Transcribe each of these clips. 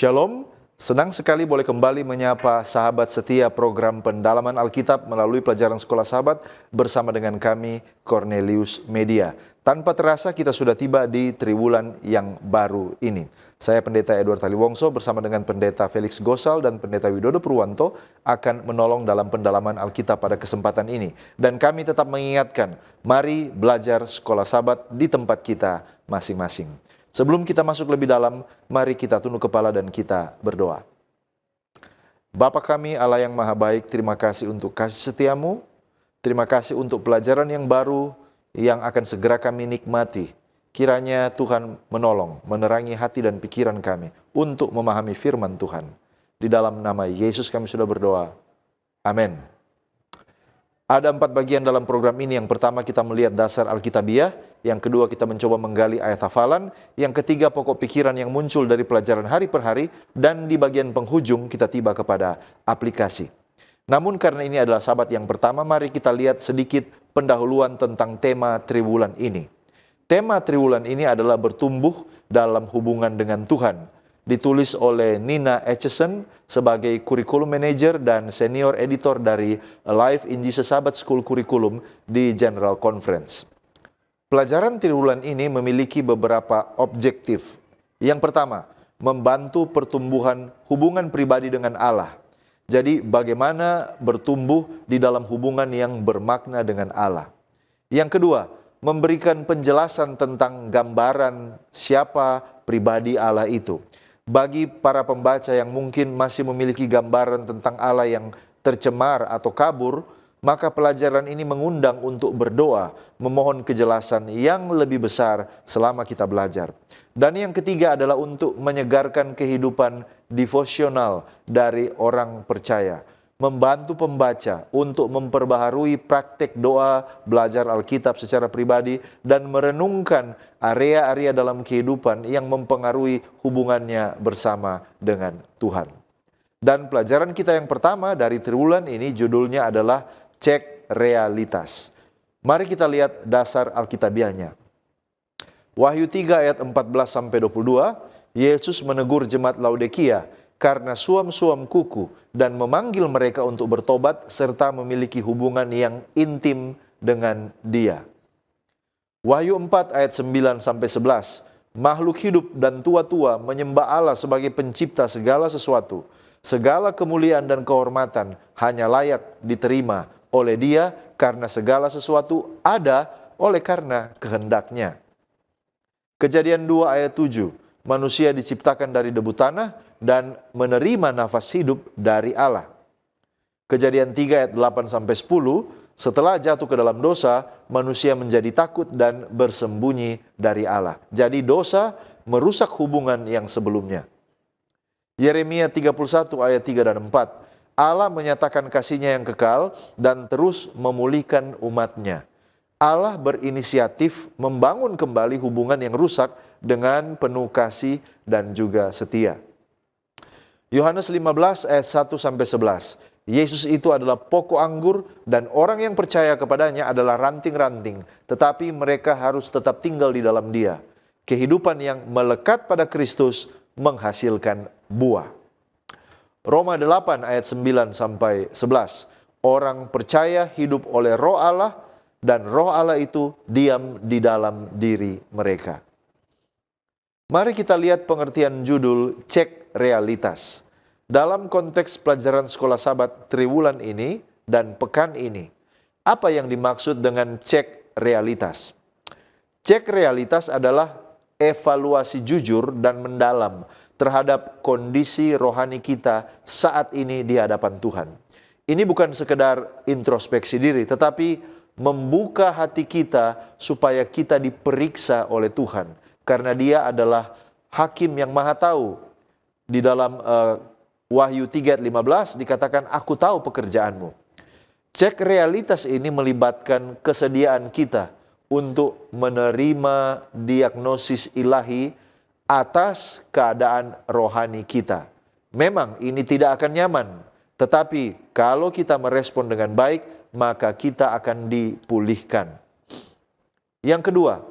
Shalom, senang sekali boleh kembali menyapa sahabat setia program pendalaman Alkitab melalui pelajaran Sekolah Sahabat bersama dengan kami, Cornelius Media. Tanpa terasa kita sudah tiba di triwulan yang baru ini. Saya Pendeta Edward Taliwongso bersama dengan Pendeta Felix Gosal dan Pendeta Widodo Purwanto akan menolong dalam pendalaman Alkitab pada kesempatan ini. Dan kami tetap mengingatkan, mari belajar Sekolah Sahabat di tempat kita masing-masing. Sebelum kita masuk lebih dalam, mari kita tunduk kepala dan kita berdoa. Bapa kami, Allah yang Maha Baik, terima kasih untuk kasih setiamu, terima kasih untuk pelajaran yang baru yang akan segera kami nikmati. Kiranya Tuhan menolong, menerangi hati dan pikiran kami untuk memahami firman Tuhan. Di dalam nama Yesus kami sudah berdoa. Amin. Ada 4 bagian dalam program ini. Yang pertama kita melihat dasar Alkitabiah, yang kedua kita mencoba menggali ayat hafalan, yang ketiga pokok pikiran yang muncul dari pelajaran hari per hari, dan di bagian penghujung kita tiba kepada aplikasi. Namun karena ini adalah Sabat yang pertama, mari kita lihat sedikit pendahuluan tentang tema triwulan ini. Tema triwulan ini adalah bertumbuh dalam hubungan dengan Tuhan. Ditulis oleh Nina Etchison sebagai Curriculum Manager dan Senior Editor dari Life in Jesus Sabbath School Curriculum di General Conference. Pelajaran triwulan ini memiliki beberapa objektif. Yang pertama, membantu pertumbuhan hubungan pribadi dengan Allah. Jadi bagaimana bertumbuh di dalam hubungan yang bermakna dengan Allah. Yang kedua, memberikan penjelasan tentang gambaran siapa pribadi Allah itu. Bagi para pembaca yang mungkin masih memiliki gambaran tentang Allah yang tercemar atau kabur, maka pelajaran ini mengundang untuk berdoa, memohon kejelasan yang lebih besar selama kita belajar. Dan yang ketiga adalah untuk menyegarkan kehidupan devosional dari orang percaya. Membantu pembaca untuk memperbaharui praktek doa, belajar Alkitab secara pribadi, dan merenungkan area-area dalam kehidupan yang mempengaruhi hubungannya bersama dengan Tuhan. Dan pelajaran kita yang pertama dari triwulan ini judulnya adalah Cek Realitas. Mari kita lihat dasar Alkitabiahnya. Wahyu 3 ayat 14-22, Yesus menegur jemaat Laodikia karena suam-suam kuku dan memanggil mereka untuk bertobat serta memiliki hubungan yang intim dengan Dia. Wahyu 4 ayat 9-11, makhluk hidup dan tua-tua menyembah Allah sebagai pencipta segala sesuatu. Segala kemuliaan dan kehormatan hanya layak diterima oleh Dia karena segala sesuatu ada oleh karena kehendak-Nya. Kejadian 2 ayat 7, manusia diciptakan dari debu tanah dan menerima nafas hidup dari Allah. Kejadian 3 ayat 8-10, setelah jatuh ke dalam dosa, manusia menjadi takut dan bersembunyi dari Allah. Jadi dosa merusak hubungan yang sebelumnya. Yeremia 31 ayat 3 dan 4, Allah menyatakan kasih-Nya yang kekal dan terus memulihkan umat-Nya. Allah berinisiatif membangun kembali hubungan yang rusak dengan penuh kasih dan juga setia. Yohanes 15 ayat 1-11, Yesus itu adalah pokok anggur dan orang yang percaya kepadanya adalah ranting-ranting, tetapi mereka harus tetap tinggal di dalam Dia. Kehidupan yang melekat pada Kristus menghasilkan buah. Roma 8 ayat 9-11, orang percaya hidup oleh Roh Allah dan Roh Allah itu diam di dalam diri mereka. Mari kita lihat pengertian judul Cek Realitas. Dalam konteks pelajaran Sekolah Sahabat triwulan ini dan pekan ini, apa yang dimaksud dengan cek realitas? Cek realitas adalah evaluasi jujur dan mendalam terhadap kondisi rohani kita saat ini di hadapan Tuhan. Ini bukan sekedar introspeksi diri, tetapi membuka hati kita supaya kita diperiksa oleh Tuhan. Karena Dia adalah Hakim yang Maha Tahu. Di dalam Wahyu 3 ayat 15 dikatakan, aku tahu pekerjaanmu. Cek realitas ini melibatkan kesediaan kita untuk menerima diagnosis ilahi atas keadaan rohani kita. Memang ini tidak akan nyaman, tetapi kalau kita merespon dengan baik, maka kita akan dipulihkan. Yang kedua,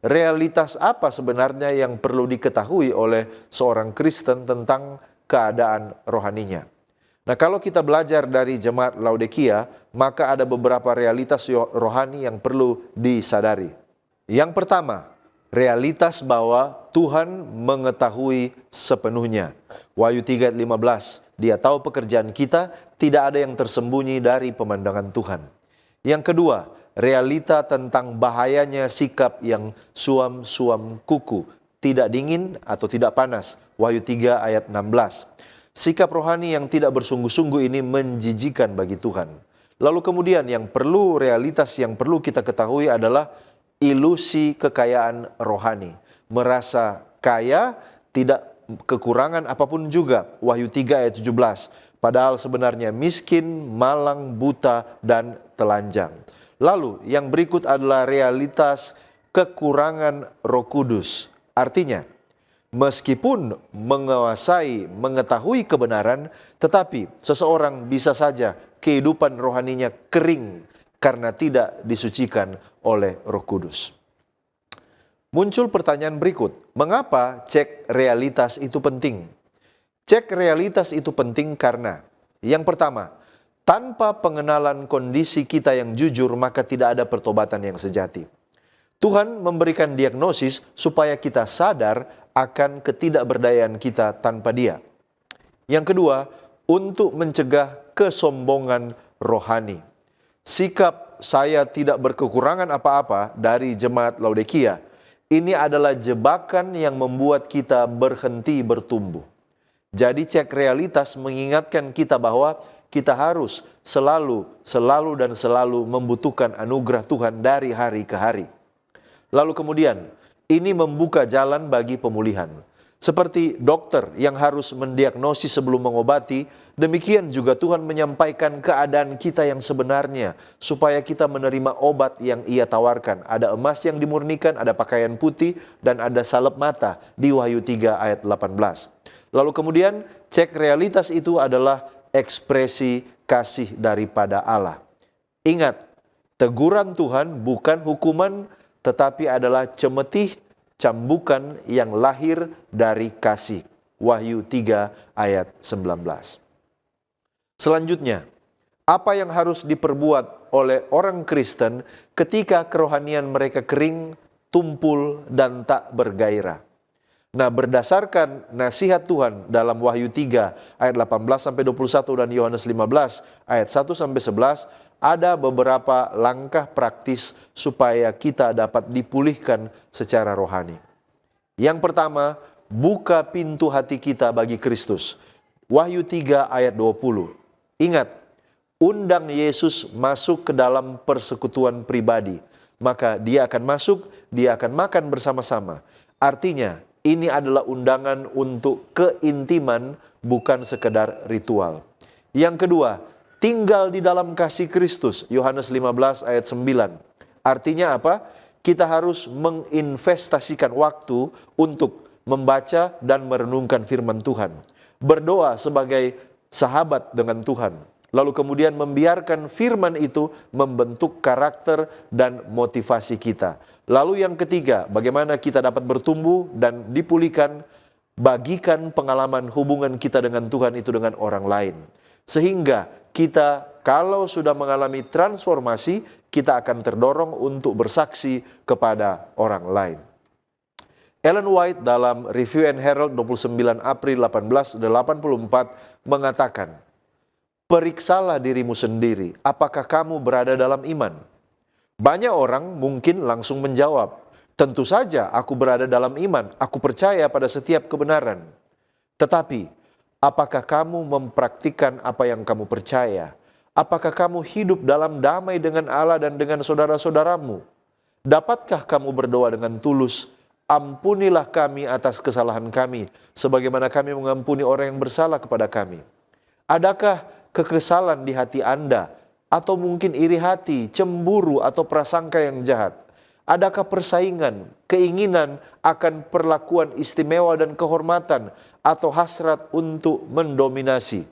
realitas apa sebenarnya yang perlu diketahui oleh seorang Kristen tentang keadaan rohaninya. Nah, kalau kita belajar dari jemaat Laodikia, maka ada beberapa realitas rohani yang perlu disadari. Yang pertama, realitas bahwa Tuhan mengetahui sepenuhnya. Wahyu 3:15, Dia tahu pekerjaan kita, tidak ada yang tersembunyi dari pemandangan Tuhan. Yang kedua, realita tentang bahayanya sikap yang suam-suam kuku, tidak dingin atau tidak panas. Wahyu 3 ayat 16. Sikap rohani yang tidak bersungguh-sungguh ini menjijikan bagi Tuhan. Lalu kemudian realitas yang perlu kita ketahui adalah ilusi kekayaan rohani. Merasa kaya, tidak kekurangan apapun juga. Wahyu 3 ayat 17. Padahal sebenarnya miskin, malang, buta, dan telanjang. Lalu yang berikut adalah realitas kekurangan Roh Kudus. Artinya, meskipun mengetahui kebenaran, tetapi seseorang bisa saja kehidupan rohaninya kering karena tidak disucikan oleh Roh Kudus. Muncul pertanyaan berikut, mengapa cek realitas itu penting? Cek realitas itu penting karena, yang pertama, tanpa pengenalan kondisi kita yang jujur, maka tidak ada pertobatan yang sejati. Tuhan memberikan diagnosis supaya kita sadar akan ketidakberdayaan kita tanpa Dia. Yang kedua, untuk mencegah kesombongan rohani. Sikap saya tidak berkekurangan apa-apa dari jemaat Laodikia, ini adalah jebakan yang membuat kita berhenti bertumbuh. Jadi cek realitas mengingatkan kita bahwa kita harus selalu membutuhkan anugerah Tuhan dari hari ke hari. Lalu kemudian, ini membuka jalan bagi pemulihan. Seperti dokter yang harus mendiagnosis sebelum mengobati, demikian juga Tuhan menyampaikan keadaan kita yang sebenarnya, supaya kita menerima obat yang Ia tawarkan. Ada emas yang dimurnikan, ada pakaian putih, dan ada salep mata di Wahyu 3 ayat 18. Lalu kemudian, cek realitas itu adalah ekspresi kasih daripada Allah. Ingat, teguran Tuhan bukan hukuman, tetapi adalah cemetih, cambukan yang lahir dari kasih. Wahyu 3 ayat 19. Selanjutnya, apa yang harus diperbuat oleh orang Kristen ketika kerohanian mereka kering, tumpul, dan tak bergairah? Nah, berdasarkan nasihat Tuhan dalam Wahyu 3 ayat 18-21 dan Yohanes 15 ayat 1-11, ada beberapa langkah praktis supaya kita dapat dipulihkan secara rohani. Yang pertama, buka pintu hati kita bagi Kristus. Wahyu 3 ayat 20. Ingat, undang Yesus masuk ke dalam persekutuan pribadi. Maka dia akan masuk, dia akan makan bersama-sama. Artinya, ini adalah undangan untuk keintiman, bukan sekedar ritual. Yang kedua, tinggal di dalam kasih Kristus. Yohanes 15 ayat 9. Artinya apa? Kita harus menginvestasikan waktu untuk membaca dan merenungkan firman Tuhan. Berdoa sebagai sahabat dengan Tuhan. Lalu kemudian membiarkan firman itu membentuk karakter dan motivasi kita. Lalu yang ketiga, bagaimana kita dapat bertumbuh dan dipulihkan, bagikan pengalaman hubungan kita dengan Tuhan itu dengan orang lain. Sehingga kita kalau sudah mengalami transformasi, kita akan terdorong untuk bersaksi kepada orang lain. Ellen White dalam Review and Herald 29 April 1884 mengatakan, periksalah dirimu sendiri, apakah kamu berada dalam iman? Banyak orang mungkin langsung menjawab, tentu saja aku berada dalam iman, aku percaya pada setiap kebenaran. Tetapi, apakah kamu mempraktikkan apa yang kamu percaya? Apakah kamu hidup dalam damai dengan Allah dan dengan saudara-saudaramu? Dapatkah kamu berdoa dengan tulus, ampunilah kami atas kesalahan kami, sebagaimana kami mengampuni orang yang bersalah kepada kami? Adakah kekesalan di hati Anda, atau mungkin iri hati, cemburu, atau prasangka yang jahat? Adakah persaingan, keinginan akan perlakuan istimewa dan kehormatan, atau hasrat untuk mendominasi?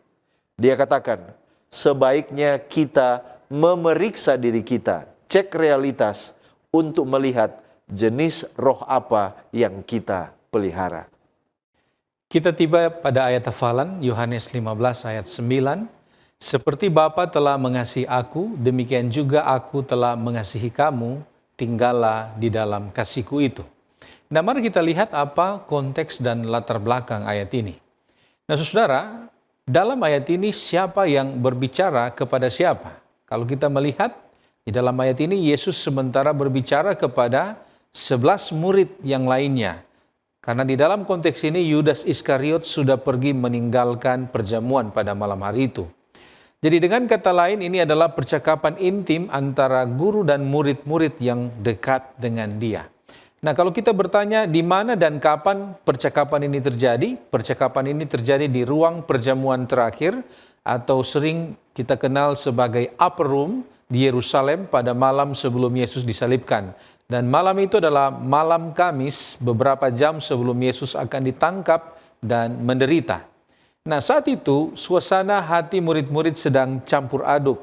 Dia katakan, sebaiknya kita memeriksa diri kita, cek realitas untuk melihat jenis roh apa yang kita pelihara. Kita tiba pada ayat hafalan Yohanes 15 ayat 9. Seperti Bapa telah mengasihi aku, demikian juga aku telah mengasihi kamu, tinggallah di dalam kasihku itu. Nah, mari kita lihat apa konteks dan latar belakang ayat ini. Nah, saudara, dalam ayat ini siapa yang berbicara kepada siapa? Kalau kita melihat di dalam ayat ini, Yesus sementara berbicara kepada 11 murid yang lainnya. Karena di dalam konteks ini Yudas Iskariot sudah pergi meninggalkan perjamuan pada malam hari itu. Jadi dengan kata lain ini adalah percakapan intim antara guru dan murid-murid yang dekat dengan dia. Nah, kalau kita bertanya di mana dan kapan percakapan ini terjadi? Percakapan ini terjadi di ruang perjamuan terakhir atau sering kita kenal sebagai upper room di Yerusalem pada malam sebelum Yesus disalibkan. Dan malam itu adalah malam Kamis, beberapa jam sebelum Yesus akan ditangkap dan menderita. Nah, saat itu suasana hati murid-murid sedang campur aduk.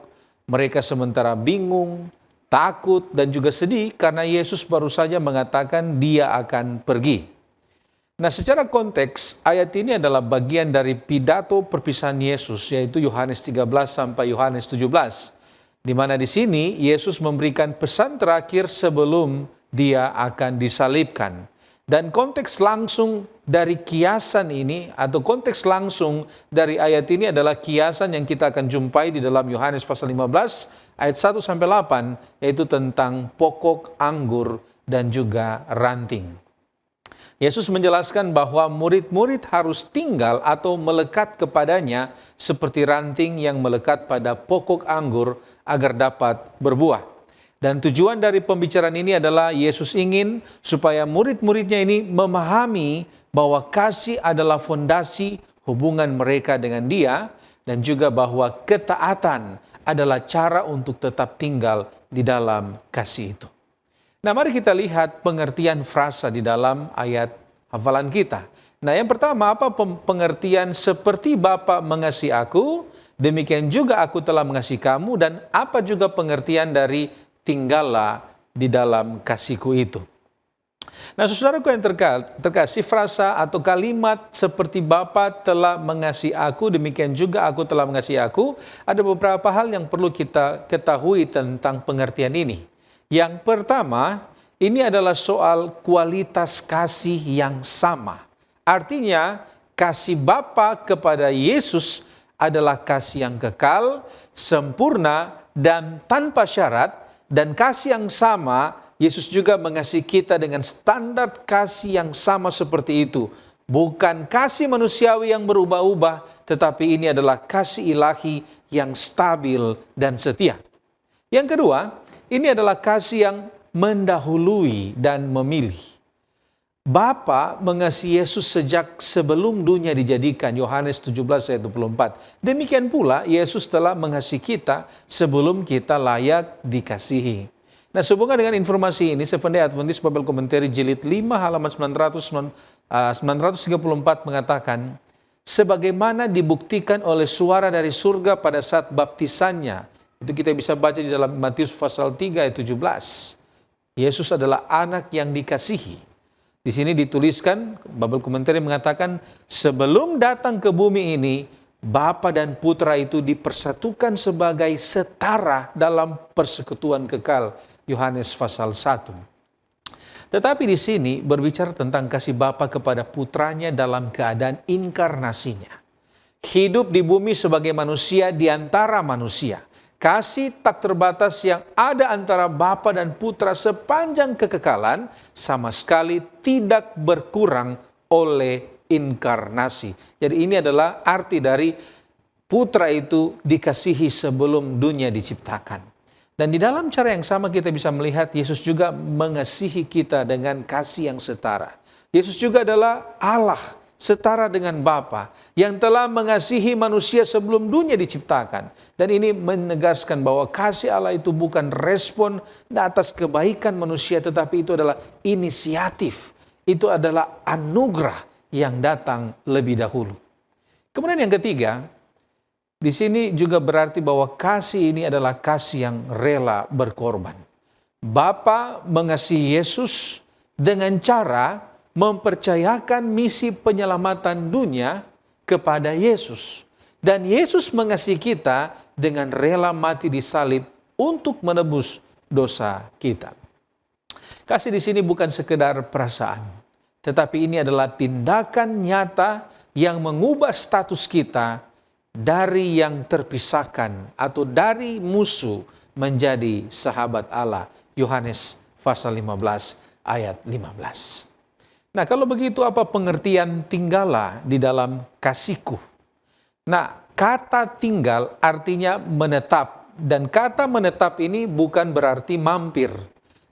Mereka sementara bingung, takut, dan juga sedih karena Yesus baru saja mengatakan dia akan pergi. Nah, secara konteks, ayat ini adalah bagian dari pidato perpisahan Yesus, yaitu Yohanes 13 sampai Yohanes 17. Di mana di sini Yesus memberikan pesan terakhir sebelum dia akan disalibkan. Dan konteks langsung dari kiasan ini atau konteks langsung dari ayat ini adalah kiasan yang kita akan jumpai di dalam Yohanes pasal 15 ayat 1 sampai 8, yaitu tentang pokok anggur dan juga ranting. Yesus menjelaskan bahwa murid-murid harus tinggal atau melekat kepadanya seperti ranting yang melekat pada pokok anggur agar dapat berbuah. Dan tujuan dari pembicaraan ini adalah Yesus ingin supaya murid-muridnya ini memahami bahwa kasih adalah fondasi hubungan mereka dengan Dia dan juga bahwa ketaatan adalah cara untuk tetap tinggal di dalam kasih itu. Nah, mari kita lihat pengertian frasa di dalam ayat hafalan kita. Nah, yang pertama, apa pengertian seperti Bapa mengasihi aku, demikian juga aku telah mengasihi kamu, dan apa juga pengertian dari tinggallah di dalam kasihku itu. Nah, saudaraku yang terkasih, frasa atau kalimat seperti Bapa telah mengasihi aku, demikian juga aku telah mengasihi aku, ada beberapa hal yang perlu kita ketahui tentang pengertian ini. Yang pertama, ini adalah soal kualitas kasih yang sama. Artinya, kasih Bapa kepada Yesus adalah kasih yang kekal, sempurna, dan tanpa syarat. Dan kasih yang sama, Yesus juga mengasihi kita dengan standar kasih yang sama seperti itu. Bukan kasih manusiawi yang berubah-ubah, tetapi ini adalah kasih ilahi yang stabil dan setia. Yang kedua, ini adalah kasih yang mendahului dan memilih. Bapa mengasihi Yesus sejak sebelum dunia dijadikan, Yohanes 17 ayat 24. Demikian pula Yesus telah mengasihi kita sebelum kita layak dikasihi. Nah, sehubungan dengan informasi ini, Seventh Day Adventist Bible Commentary jilid 5 halaman 934 mengatakan, sebagaimana dibuktikan oleh suara dari surga pada saat baptisannya. Itu kita bisa baca di dalam Matius pasal 3 ayat 17. Yesus adalah anak yang dikasihi. Di sini dituliskan, Bible Commentary mengatakan, sebelum datang ke bumi ini, Bapa dan Putra itu dipersatukan sebagai setara dalam persekutuan kekal. Yohanes pasal 1. Tetapi di sini berbicara tentang kasih Bapa kepada Putranya dalam keadaan inkarnasinya. Hidup di bumi sebagai manusia di antara manusia. Kasih tak terbatas yang ada antara Bapa dan Putra sepanjang kekekalan sama sekali tidak berkurang oleh inkarnasi. Jadi ini adalah arti dari Putra itu dikasihi sebelum dunia diciptakan. Dan di dalam cara yang sama kita bisa melihat Yesus juga mengasihi kita dengan kasih yang setara. Yesus juga adalah Allah setara dengan Bapa yang telah mengasihi manusia sebelum dunia diciptakan. Dan ini menegaskan bahwa kasih Allah itu bukan respon atas kebaikan manusia, tetapi itu adalah inisiatif. Itu adalah anugerah yang datang lebih dahulu. Kemudian yang ketiga, di sini juga berarti bahwa kasih ini adalah kasih yang rela berkorban. Bapa mengasihi Yesus dengan cara mempercayakan misi penyelamatan dunia kepada Yesus. Dan Yesus mengasihi kita dengan rela mati di salib untuk menebus dosa kita. Kasih di sini bukan sekedar perasaan, tetapi ini adalah tindakan nyata yang mengubah status kita dari yang terpisahkan atau dari musuh menjadi sahabat Allah. Yohanes pasal 15 ayat 15. Nah, kalau begitu apa pengertian tinggallah di dalam kasihku? Nah, kata tinggal artinya menetap. Dan kata menetap ini bukan berarti mampir.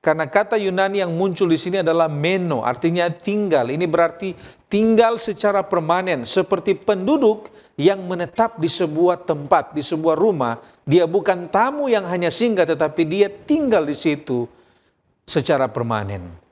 Karena kata Yunani yang muncul di sini adalah meno, artinya tinggal. Ini berarti tinggal secara permanen, seperti penduduk yang menetap di sebuah tempat, di sebuah rumah. Dia bukan tamu yang hanya singgah, tetapi dia tinggal di situ secara permanen.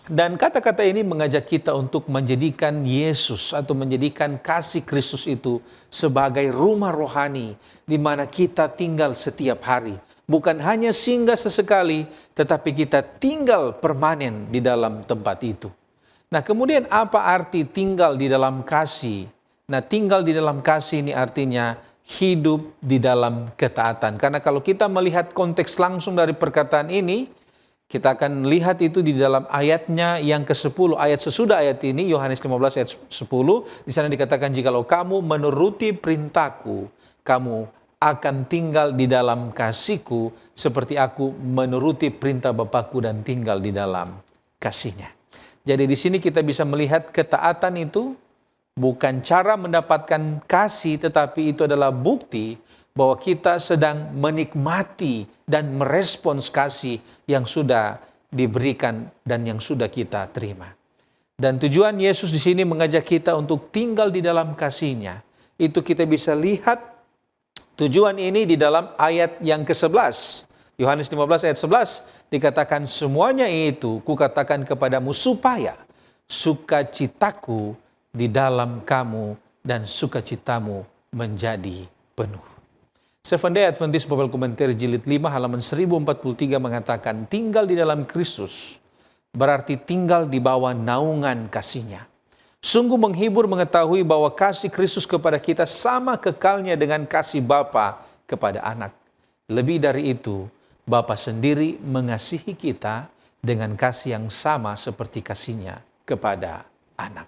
Dan kata-kata ini mengajak kita untuk menjadikan Yesus atau menjadikan kasih Kristus itu sebagai rumah rohani di mana kita tinggal setiap hari. Bukan hanya singgah sesekali, tetapi kita tinggal permanen di dalam tempat itu. Nah, kemudian apa arti tinggal di dalam kasih? Nah, tinggal di dalam kasih ini artinya hidup di dalam ketaatan. Karena kalau kita melihat konteks langsung dari perkataan ini, kita akan lihat itu di dalam ayatnya yang ke-10, ayat sesudah ayat ini, Yohanes 15 ayat 10, di sana dikatakan, jikalau kamu menuruti perintahku, kamu akan tinggal di dalam kasihku, seperti aku menuruti perintah Bapakku dan tinggal di dalam kasihnya. Jadi di sini kita bisa melihat ketaatan itu bukan cara mendapatkan kasih, tetapi itu adalah bukti bahwa kita sedang menikmati dan merespons kasih yang sudah diberikan dan yang sudah kita terima. Dan tujuan Yesus di sini mengajak kita untuk tinggal di dalam kasih-Nya. Itu kita bisa lihat tujuan ini di dalam ayat yang ke-11. Yohanes 15 ayat 11 dikatakan, semuanya itu kukatakan kepadamu supaya sukacitaku di dalam kamu dan sukacitamu menjadi penuh. Seventh-day Adventist Bible Commentary Jilid 5 halaman 1043 mengatakan, tinggal di dalam Kristus berarti tinggal di bawah naungan kasih-Nya. Sungguh menghibur mengetahui bahwa kasih Kristus kepada kita sama kekalnya dengan kasih Bapa kepada anak. Lebih dari itu, Bapa sendiri mengasihi kita dengan kasih yang sama seperti kasih-Nya kepada anak.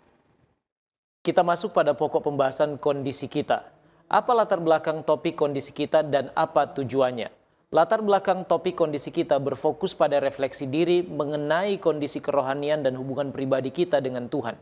Kita masuk pada pokok pembahasan kondisi kita. Apa latar belakang topik kondisi kita dan apa tujuannya? Latar belakang topik kondisi kita berfokus pada refleksi diri mengenai kondisi kerohanian dan hubungan pribadi kita dengan Tuhan.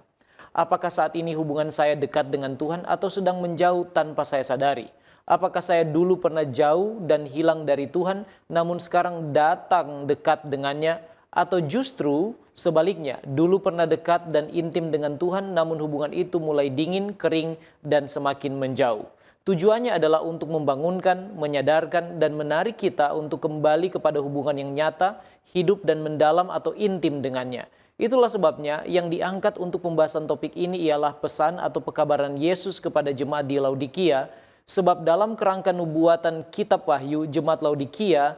Apakah saat ini hubungan saya dekat dengan Tuhan atau sedang menjauh tanpa saya sadari? Apakah saya dulu pernah jauh dan hilang dari Tuhan, namun sekarang datang dekat dengannya? Atau justru sebaliknya, dulu pernah dekat dan intim dengan Tuhan, namun hubungan itu mulai dingin, kering, dan semakin menjauh. Tujuannya adalah untuk membangunkan, menyadarkan, dan menarik kita untuk kembali kepada hubungan yang nyata, hidup, dan mendalam atau intim dengannya. Itulah sebabnya yang diangkat untuk pembahasan topik ini ialah pesan atau pekabaran Yesus kepada jemaat di Laodikia, sebab dalam kerangka nubuatan kitab Wahyu, jemaat Laodikia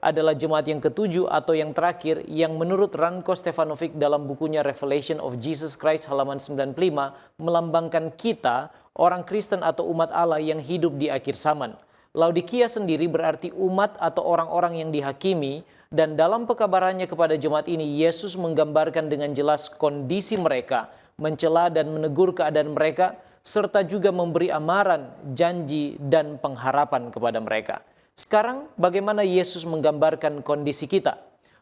adalah jemaat yang ketujuh atau yang terakhir yang menurut Ranko Stefanovic dalam bukunya Revelation of Jesus Christ halaman 95 melambangkan kita, orang Kristen atau umat Allah yang hidup di akhir zaman. Laodikia sendiri berarti umat atau orang-orang yang dihakimi, dan dalam pekabarannya kepada jemaat ini Yesus menggambarkan dengan jelas kondisi mereka, mencela dan menegur keadaan mereka, serta juga memberi amaran, janji, dan pengharapan kepada mereka. Sekarang bagaimana Yesus menggambarkan kondisi kita?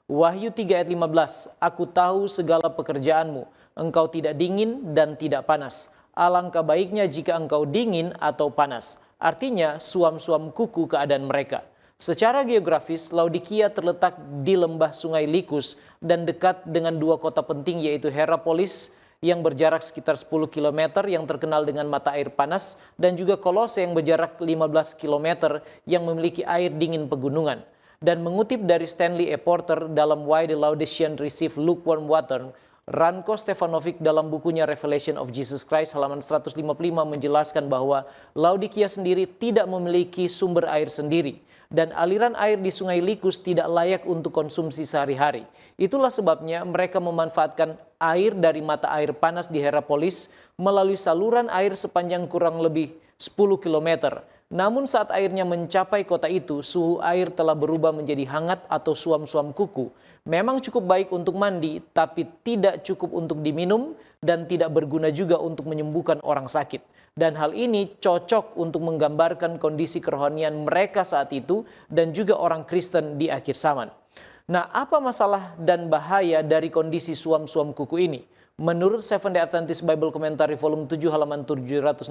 Wahyu 3 ayat 15, aku tahu segala pekerjaanmu, engkau tidak dingin dan tidak panas. Alangkah baiknya jika engkau dingin atau panas. Artinya suam-suam kuku keadaan mereka. Secara geografis, Laodikia terletak di lembah sungai Likus dan dekat dengan dua kota penting yaitu Hierapolis yang berjarak sekitar 10 km yang terkenal dengan mata air panas, dan juga Kolose yang berjarak 15 km yang memiliki air dingin pegunungan. Dan mengutip dari Stanley A. Porter dalam Why the Laodicean Receive Lukewarm Water, Ranko Stefanovic dalam bukunya Revelation of Jesus Christ halaman 155 menjelaskan bahwa Laodikia sendiri tidak memiliki sumber air sendiri dan aliran air di Sungai Likus tidak layak untuk konsumsi sehari-hari. Itulah sebabnya mereka memanfaatkan air dari mata air panas di Hierapolis melalui saluran air sepanjang kurang lebih 10 km. Namun saat airnya mencapai kota itu, suhu air telah berubah menjadi hangat atau suam-suam kuku. Memang cukup baik untuk mandi, tapi tidak cukup untuk diminum dan tidak berguna juga untuk menyembuhkan orang sakit. Dan hal ini cocok untuk menggambarkan kondisi kerohanian mereka saat itu dan juga orang Kristen di akhir zaman. Nah, apa masalah dan bahaya dari kondisi suam-suam kuku ini? Menurut Seventh-day Adventist Bible Commentary volume 7 halaman 761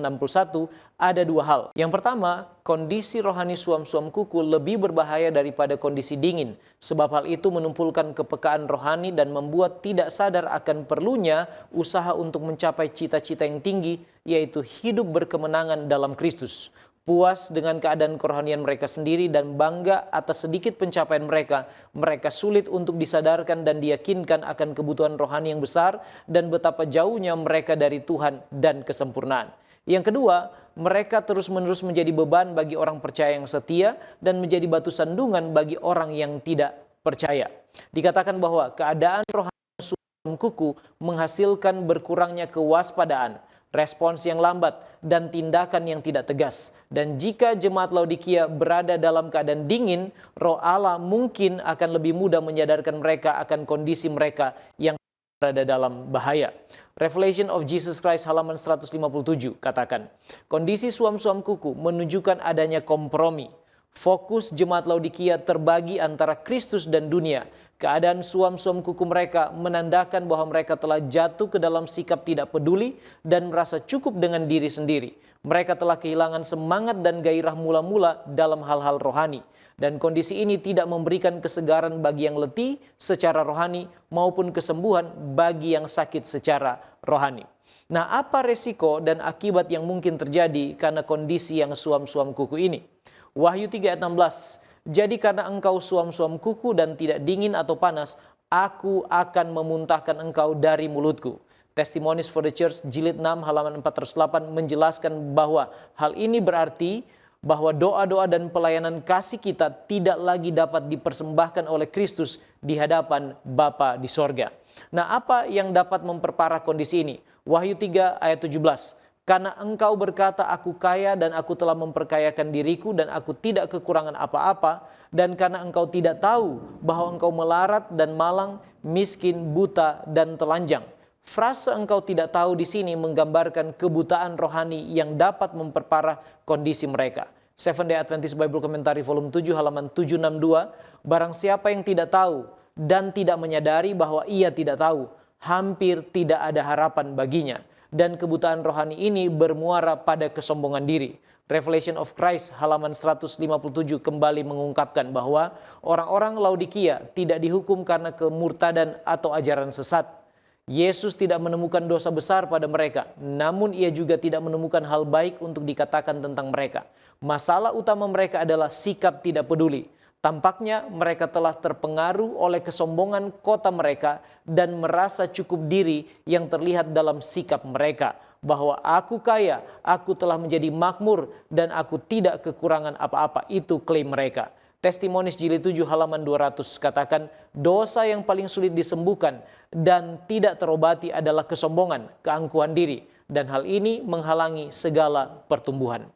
ada dua hal. Yang pertama, kondisi rohani suam-suam kuku lebih berbahaya daripada kondisi dingin. Sebab hal itu menumpulkan kepekaan rohani dan membuat tidak sadar akan perlunya usaha untuk mencapai cita-cita yang tinggi, yaitu hidup berkemenangan dalam Kristus. Puas dengan keadaan kerohanian mereka sendiri dan bangga atas sedikit pencapaian mereka, mereka sulit untuk disadarkan dan diyakinkan akan kebutuhan rohani yang besar dan betapa jauhnya mereka dari Tuhan dan kesempurnaan. Yang kedua, mereka terus-menerus menjadi beban bagi orang percaya yang setia dan menjadi batu sandungan bagi orang yang tidak percaya. Dikatakan bahwa keadaan rohani suam kuku menghasilkan berkurangnya kewaspadaan, respons yang lambat, dan tindakan yang tidak tegas. Dan jika jemaat Laodikia berada dalam keadaan dingin, Roh Allah mungkin akan lebih mudah menyadarkan mereka akan kondisi mereka yang berada dalam bahaya. Revelation of Jesus Christ halaman 157 katakan, kondisi suam-suam kuku menunjukkan adanya kompromi. Fokus jemaat Laodikia terbagi antara Kristus dan dunia. Keadaan suam-suam kuku mereka menandakan bahwa mereka telah jatuh ke dalam sikap tidak peduli dan merasa cukup dengan diri sendiri. Mereka telah kehilangan semangat dan gairah mula-mula dalam hal-hal rohani. Dan kondisi ini tidak memberikan kesegaran bagi yang letih secara rohani maupun kesembuhan bagi yang sakit secara rohani. Nah, apa resiko dan akibat yang mungkin terjadi karena kondisi yang suam-suam kuku ini? Wahyu 3 ayat 16. Jadi karena engkau suam-suam kuku dan tidak dingin atau panas, aku akan memuntahkan engkau dari mulutku. Testimonies for the Church jilid 6 halaman 408 menjelaskan bahwa hal ini berarti bahwa doa-doa dan pelayanan kasih kita tidak lagi dapat dipersembahkan oleh Kristus di hadapan Bapa di sorga. Nah, apa yang dapat memperparah kondisi ini? Wahyu 3 ayat 17. Karena engkau berkata, aku kaya dan aku telah memperkayakan diriku dan aku tidak kekurangan apa-apa. Dan karena engkau tidak tahu bahwa engkau melarat dan malang, miskin, buta, dan telanjang. Frase engkau tidak tahu di sini menggambarkan kebutaan rohani yang dapat memperparah kondisi mereka. Seventh-day Adventist Bible Commentary volume 7 halaman 762. Barang siapa yang tidak tahu dan tidak menyadari bahwa ia tidak tahu, hampir tidak ada harapan baginya. Dan kebutaan rohani ini bermuara pada kesombongan diri. Revelation of Christ halaman 157 kembali mengungkapkan bahwa orang-orang Laodikia tidak dihukum karena kemurtadan atau ajaran sesat. Yesus tidak menemukan dosa besar pada mereka, namun ia juga tidak menemukan hal baik untuk dikatakan tentang mereka. Masalah utama mereka adalah sikap tidak peduli. Tampaknya mereka telah terpengaruh oleh kesombongan kota mereka dan merasa cukup diri yang terlihat dalam sikap mereka. Bahwa aku kaya, aku telah menjadi makmur dan aku tidak kekurangan apa-apa. Itu klaim mereka. Testimonies jilid 7 halaman 200 katakan dosa yang paling sulit disembuhkan dan tidak terobati adalah kesombongan, keangkuhan diri. Dan hal ini menghalangi segala pertumbuhan.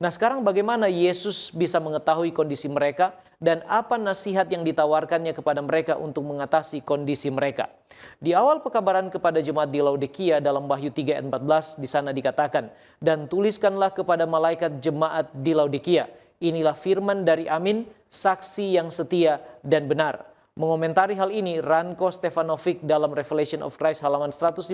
Nah, sekarang bagaimana Yesus bisa mengetahui kondisi mereka dan apa nasihat yang ditawarkannya kepada mereka untuk mengatasi kondisi mereka? Di awal pekabaran kepada jemaat di Laodikia dalam Wahyu 3 ayat 14 di sana dikatakan, dan tuliskanlah kepada malaikat jemaat di Laodikia, inilah firman dari Amin, saksi yang setia dan benar. Mengomentari hal ini, Ranko Stefanovic dalam Revelation of Christ halaman 156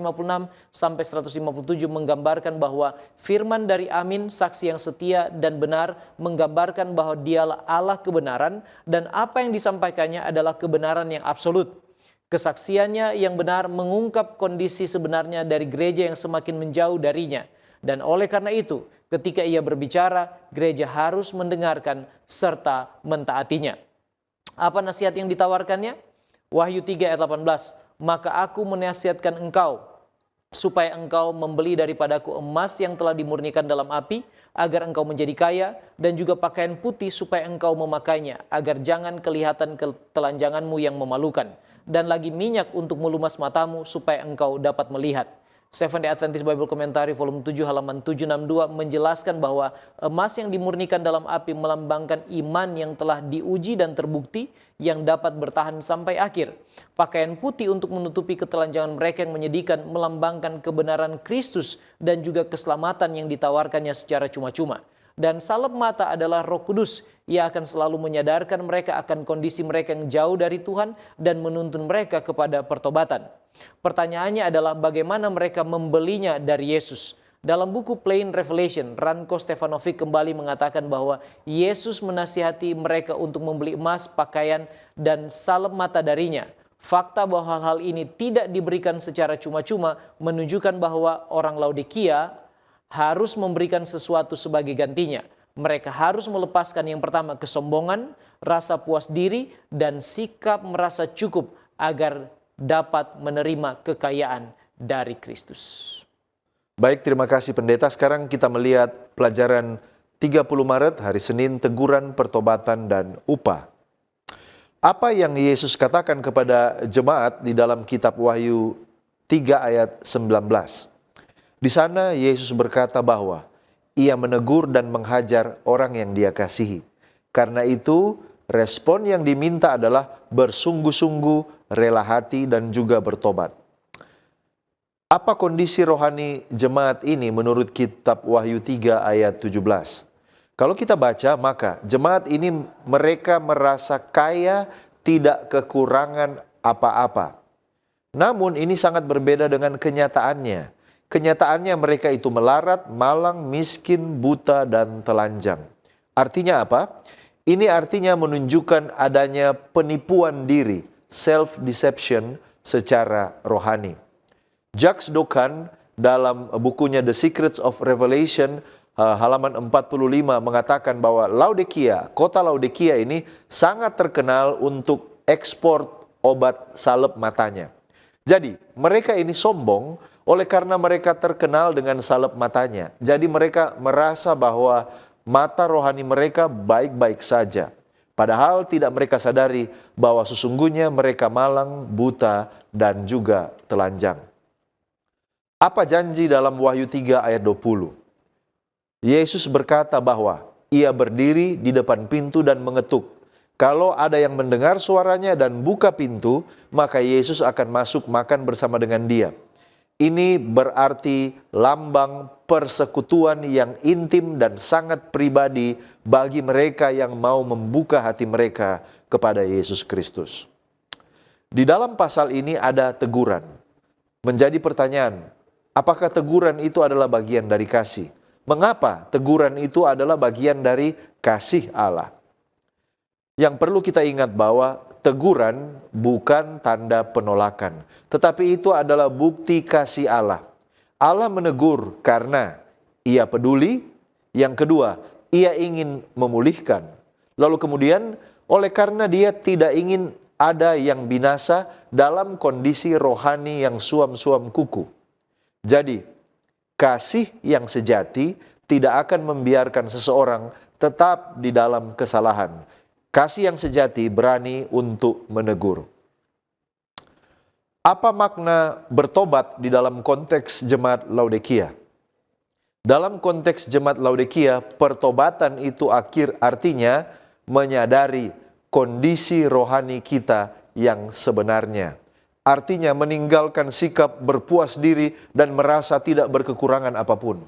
sampai 157 menggambarkan bahwa firman dari Amin, saksi yang setia dan benar, menggambarkan bahwa dialah Allah kebenaran dan apa yang disampaikannya adalah kebenaran yang absolut. Kesaksiannya yang benar mengungkap kondisi sebenarnya dari gereja yang semakin menjauh darinya. Dan oleh karena itu, ketika ia berbicara, gereja harus mendengarkan serta mentaatinya. Apa nasihat yang ditawarkannya? Wahyu 3 ayat 18. maka aku menasihatkan engkau supaya engkau membeli daripadaku emas yang telah dimurnikan dalam api, agar engkau menjadi kaya, dan juga pakaian putih supaya engkau memakainya, agar jangan kelihatan ketelanjanganmu yang memalukan, dan lagi minyak untuk melumas matamu supaya engkau dapat melihat. Seventh-day Adventist Bible Commentary volume 7 halaman 762 menjelaskan bahwa emas yang dimurnikan dalam api melambangkan iman yang telah diuji dan terbukti yang dapat bertahan sampai akhir. Pakaian putih untuk menutupi ketelanjangan mereka yang menyedihkan melambangkan kebenaran Kristus dan juga keselamatan yang ditawarkannya secara cuma-cuma. Dan salep mata adalah Roh Kudus. Ia akan selalu menyadarkan mereka akan kondisi mereka yang jauh dari Tuhan dan menuntun mereka kepada pertobatan. Pertanyaannya adalah bagaimana mereka membelinya dari Yesus. Dalam buku Plain Revelation, Ranko Stefanovic kembali mengatakan bahwa Yesus menasihati mereka untuk membeli emas, pakaian, dan salep mata darinya. Fakta bahwa hal ini tidak diberikan secara cuma-cuma menunjukkan bahwa orang Laodikia harus memberikan sesuatu sebagai gantinya. Mereka harus melepaskan yang pertama kesombongan, rasa puas diri, dan sikap merasa cukup agar dapat menerima kekayaan dari Kristus. Baik, terima kasih pendeta. Sekarang kita melihat pelajaran 30 Maret, hari Senin, teguran, pertobatan, dan upah. Apa yang Yesus katakan kepada jemaat di dalam kitab Wahyu 3 ayat 19? Di sana Yesus berkata bahwa ia menegur dan menghajar orang yang dia kasihi. Karena itu, respon yang diminta adalah bersungguh-sungguh, rela hati, dan juga bertobat. Apa kondisi rohani jemaat ini menurut kitab Wahyu 3 ayat 17? Kalau kita baca, maka jemaat ini mereka merasa kaya, tidak kekurangan apa-apa. Namun ini sangat berbeda dengan kenyataannya. Kenyataannya mereka itu melarat, malang, miskin, buta, dan telanjang. Artinya apa? Ini artinya menunjukkan adanya penipuan diri, self-deception secara rohani. Jacques Docan dalam bukunya The Secrets of Revelation halaman 45 mengatakan bahwa Laodikia, kota Laodikia ini sangat terkenal untuk ekspor obat salep matanya. Jadi mereka ini sombong oleh karena mereka terkenal dengan salep matanya. Jadi mereka merasa bahwa mata rohani mereka baik-baik saja. Padahal tidak mereka sadari bahwa sesungguhnya mereka malang, buta, dan juga telanjang. Apa janji dalam Wahyu 3 ayat 20? Yesus berkata bahwa ia berdiri di depan pintu dan mengetuk. Kalau ada yang mendengar suaranya dan buka pintu, maka Yesus akan masuk makan bersama dengan dia. Ini berarti lambang persekutuan yang intim dan sangat pribadi bagi mereka yang mau membuka hati mereka kepada Yesus Kristus. Di dalam pasal ini ada teguran. Menjadi pertanyaan, apakah teguran itu adalah bagian dari kasih? Mengapa teguran itu adalah bagian dari kasih Allah? Yang perlu kita ingat bahwa teguran bukan tanda penolakan, tetapi itu adalah bukti kasih Allah. Allah menegur karena ia peduli. Yang kedua, ia ingin memulihkan. Lalu kemudian, oleh karena dia tidak ingin ada yang binasa dalam kondisi rohani yang suam-suam kuku. Jadi, kasih yang sejati tidak akan membiarkan seseorang tetap di dalam kesalahan. Kasih yang sejati berani untuk menegur. Apa makna bertobat di dalam konteks jemaat Laodikia? Dalam konteks jemaat Laodikia, pertobatan itu artinya menyadari kondisi rohani kita yang sebenarnya. Artinya meninggalkan sikap berpuas diri dan merasa tidak berkekurangan apapun.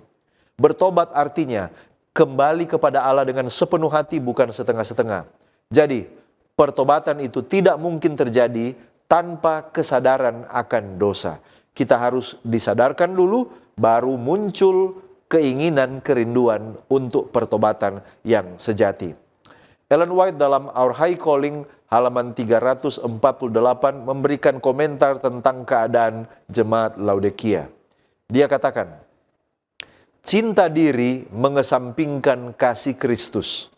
Bertobat artinya kembali kepada Allah dengan sepenuh hati, bukan setengah-setengah. Jadi, pertobatan itu tidak mungkin terjadi tanpa kesadaran akan dosa. Kita harus disadarkan dulu, baru muncul keinginan, kerinduan untuk pertobatan yang sejati. Ellen White dalam Our High Calling halaman 348 memberikan komentar tentang keadaan jemaat Laodikia. Dia katakan, cinta diri mengesampingkan kasih Kristus.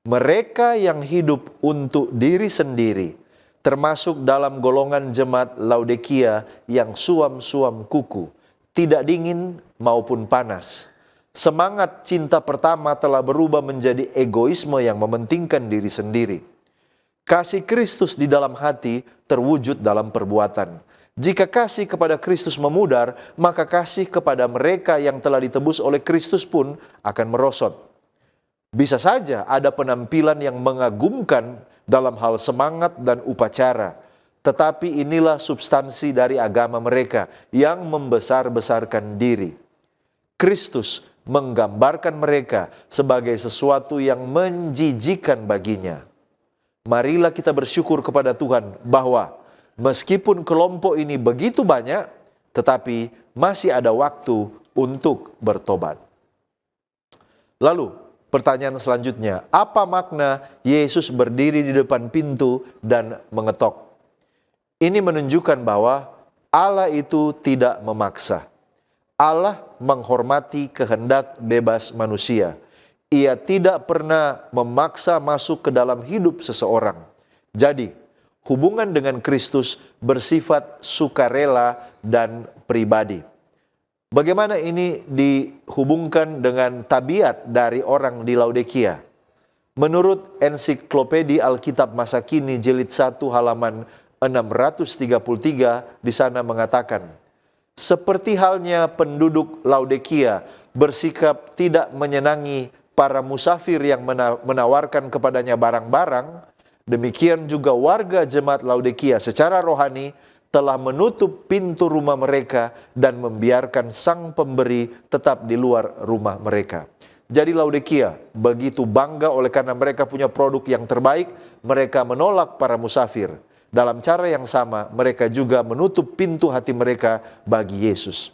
Mereka yang hidup untuk diri sendiri termasuk dalam golongan jemaat Laodikia yang suam-suam kuku, tidak dingin maupun panas. Semangat cinta pertama telah berubah menjadi egoisme yang mementingkan diri sendiri. Kasih Kristus di dalam hati terwujud dalam perbuatan. Jika kasih kepada Kristus memudar, maka kasih kepada mereka yang telah ditebus oleh Kristus pun akan merosot. Bisa saja ada penampilan yang mengagumkan dalam hal semangat dan upacara, tetapi inilah substansi dari agama mereka yang membesar-besarkan diri. Kristus menggambarkan mereka sebagai sesuatu yang menjijikan baginya. Marilah kita bersyukur kepada Tuhan bahwa meskipun kelompok ini begitu banyak, tetapi masih ada waktu untuk bertobat. Lalu, pertanyaan selanjutnya, apa makna Yesus berdiri di depan pintu dan mengetok? Ini menunjukkan bahwa Allah itu tidak memaksa. Allah menghormati kehendak bebas manusia. Ia tidak pernah memaksa masuk ke dalam hidup seseorang. Jadi, hubungan dengan Kristus bersifat sukarela dan pribadi. Bagaimana ini dihubungkan dengan tabiat dari orang di Laodikia? Menurut Ensiklopedia Alkitab Masa Kini jilid 1 halaman 633 di sana mengatakan, seperti halnya penduduk Laodikia bersikap tidak menyenangi para musafir yang menawarkan kepadanya barang-barang, demikian juga warga jemaat Laodikia secara rohani telah menutup pintu rumah mereka dan membiarkan sang pemberi tetap di luar rumah mereka. Jadi Laodikia begitu bangga oleh karena mereka punya produk yang terbaik, mereka menolak para musafir. Dalam cara yang sama, mereka juga menutup pintu hati mereka bagi Yesus.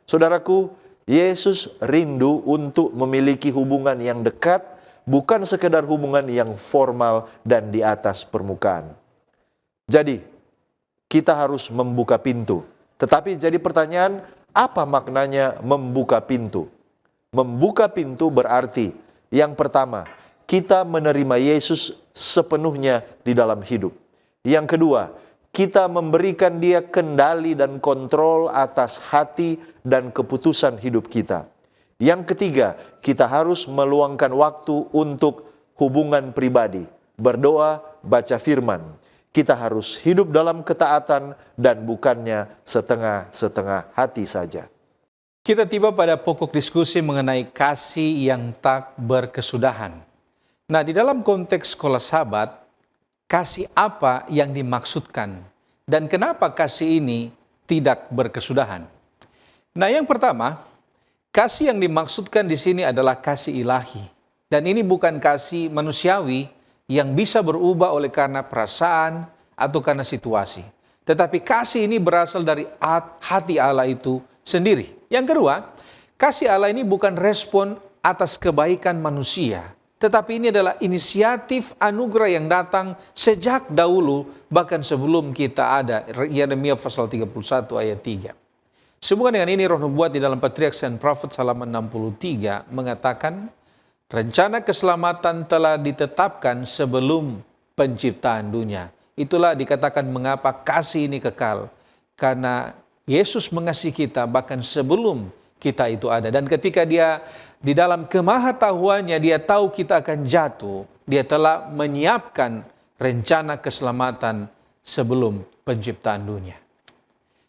Saudaraku, Yesus rindu untuk memiliki hubungan yang dekat, bukan sekedar hubungan yang formal dan di atas permukaan. Jadi, kita harus membuka pintu. Tetapi jadi pertanyaan, apa maknanya membuka pintu? Membuka pintu berarti, yang pertama, kita menerima Yesus sepenuhnya di dalam hidup. Yang kedua, kita memberikan Dia kendali dan kontrol atas hati dan keputusan hidup kita. Yang ketiga, kita harus meluangkan waktu untuk hubungan pribadi, berdoa, baca firman. Kita harus hidup dalam ketaatan dan bukannya setengah-setengah hati saja. Kita tiba pada pokok diskusi mengenai kasih yang tak berkesudahan. Nah, di dalam konteks sekolah sahabat, kasih apa yang dimaksudkan dan kenapa kasih ini tidak berkesudahan? Nah, yang pertama, kasih yang dimaksudkan di sini adalah kasih ilahi. Dan ini bukan kasih manusiawi yang bisa berubah oleh karena perasaan atau karena situasi. Tetapi kasih ini berasal dari hati Allah itu sendiri. Yang kedua, kasih Allah ini bukan respon atas kebaikan manusia, tetapi ini adalah inisiatif anugerah yang datang sejak dahulu, bahkan sebelum kita ada. Yeremia pasal 31 ayat 3. Sehubungan dengan ini, Roh Nubuat di dalam Patriarchs and Prophets halaman 63 mengatakan, rencana keselamatan telah ditetapkan sebelum penciptaan dunia. Itulah dikatakan mengapa kasih ini kekal. Karena Yesus mengasihi kita bahkan sebelum kita itu ada. Dan ketika Dia di dalam kemahatauannya, Dia tahu kita akan jatuh. Dia telah menyiapkan rencana keselamatan sebelum penciptaan dunia.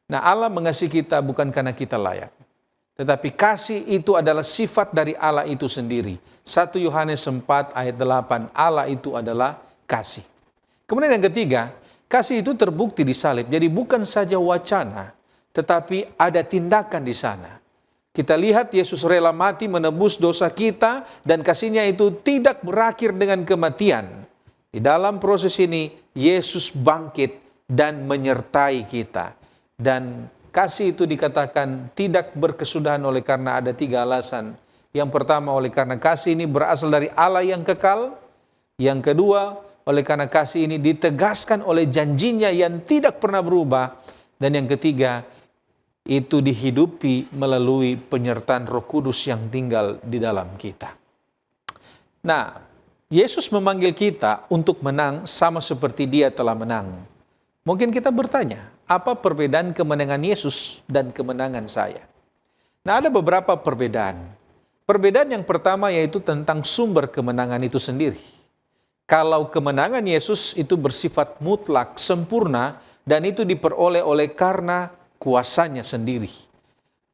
Nah, Allah mengasihi kita bukan karena kita layak. Tetapi kasih itu adalah sifat dari Allah itu sendiri. 1 Yohanes 4 ayat 8, Allah itu adalah kasih. Kemudian yang ketiga, kasih itu terbukti di salib. Jadi bukan saja wacana, tetapi ada tindakan di sana. Kita lihat Yesus rela mati menebus dosa kita dan kasihnya itu tidak berakhir dengan kematian. Di dalam proses ini, Yesus bangkit dan menyertai kita. Dan kasih itu dikatakan tidak berkesudahan oleh karena ada 3 alasan. Yang pertama, oleh karena kasih ini berasal dari Allah yang kekal. Yang kedua, oleh karena kasih ini ditegaskan oleh janjinya yang tidak pernah berubah. Dan yang ketiga, itu dihidupi melalui penyertaan Roh Kudus yang tinggal di dalam kita. Nah, Yesus memanggil kita untuk menang sama seperti Dia telah menang. Mungkin kita bertanya, apa perbedaan kemenangan Yesus dan kemenangan saya? Nah, ada beberapa perbedaan. Perbedaan yang pertama yaitu tentang sumber kemenangan itu sendiri. Kalau kemenangan Yesus itu bersifat mutlak, sempurna, dan itu diperoleh oleh karena kuasanya sendiri.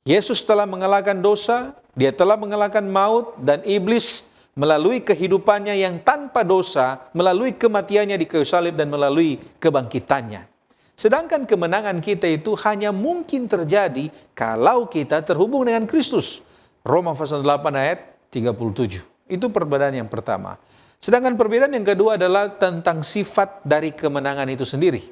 Yesus telah mengalahkan dosa, dia telah mengalahkan maut dan iblis melalui kehidupannya yang tanpa dosa, melalui kematiannya di kayu salib dan melalui kebangkitannya. Sedangkan kemenangan kita itu hanya mungkin terjadi kalau kita terhubung dengan Kristus. Roma pasal 8 ayat 37. Itu perbedaan yang pertama. Sedangkan perbedaan yang kedua adalah tentang sifat dari kemenangan itu sendiri.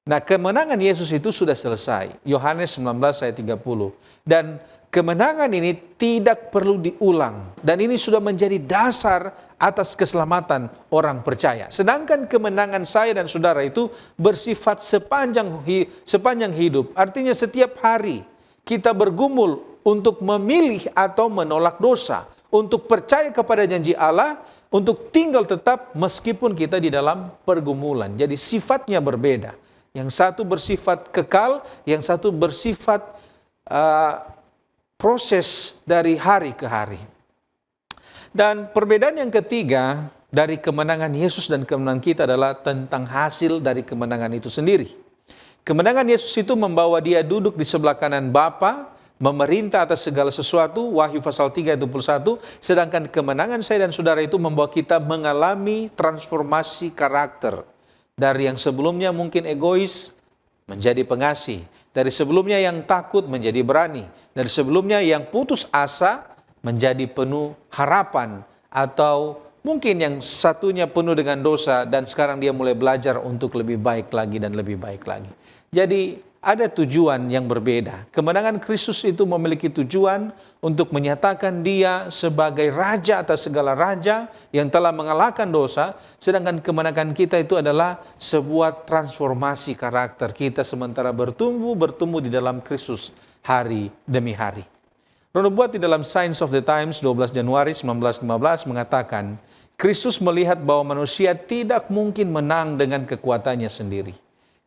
Nah, kemenangan Yesus itu sudah selesai. Yohanes 19 ayat 30. Dan kemenangan ini tidak perlu diulang. Dan ini sudah menjadi dasar atas keselamatan orang percaya. Sedangkan kemenangan saya dan saudara itu bersifat sepanjang hidup. Artinya setiap hari kita bergumul untuk memilih atau menolak dosa. Untuk percaya kepada janji Allah, untuk tinggal tetap meskipun kita di dalam pergumulan. Jadi sifatnya berbeda. Yang satu bersifat kekal, yang satu bersifat proses dari hari ke hari. Dan perbedaan yang ketiga dari kemenangan Yesus dan kemenangan kita adalah tentang hasil dari kemenangan itu sendiri. Kemenangan Yesus itu membawa dia duduk di sebelah kanan Bapa, memerintah atas segala sesuatu, Wahyu pasal 3 ayat 21, sedangkan kemenangan saya dan saudara itu membawa kita mengalami transformasi karakter. Dari yang sebelumnya mungkin egois, menjadi pengasih. Dari sebelumnya yang takut, menjadi berani. Dari sebelumnya yang putus asa, menjadi penuh harapan. Atau mungkin yang satunya penuh dengan dosa, dan sekarang dia mulai belajar untuk lebih baik lagi dan lebih baik lagi. Jadi ada tujuan yang berbeda. Kemenangan Kristus itu memiliki tujuan untuk menyatakan dia sebagai raja atas segala raja yang telah mengalahkan dosa, sedangkan kemenangan kita itu adalah sebuah transformasi karakter kita sementara bertumbuh di dalam Kristus hari demi hari. Ronald Buat di dalam Signs of the Times 12 Januari 1915 mengatakan, Kristus melihat bahwa manusia tidak mungkin menang dengan kekuatannya sendiri.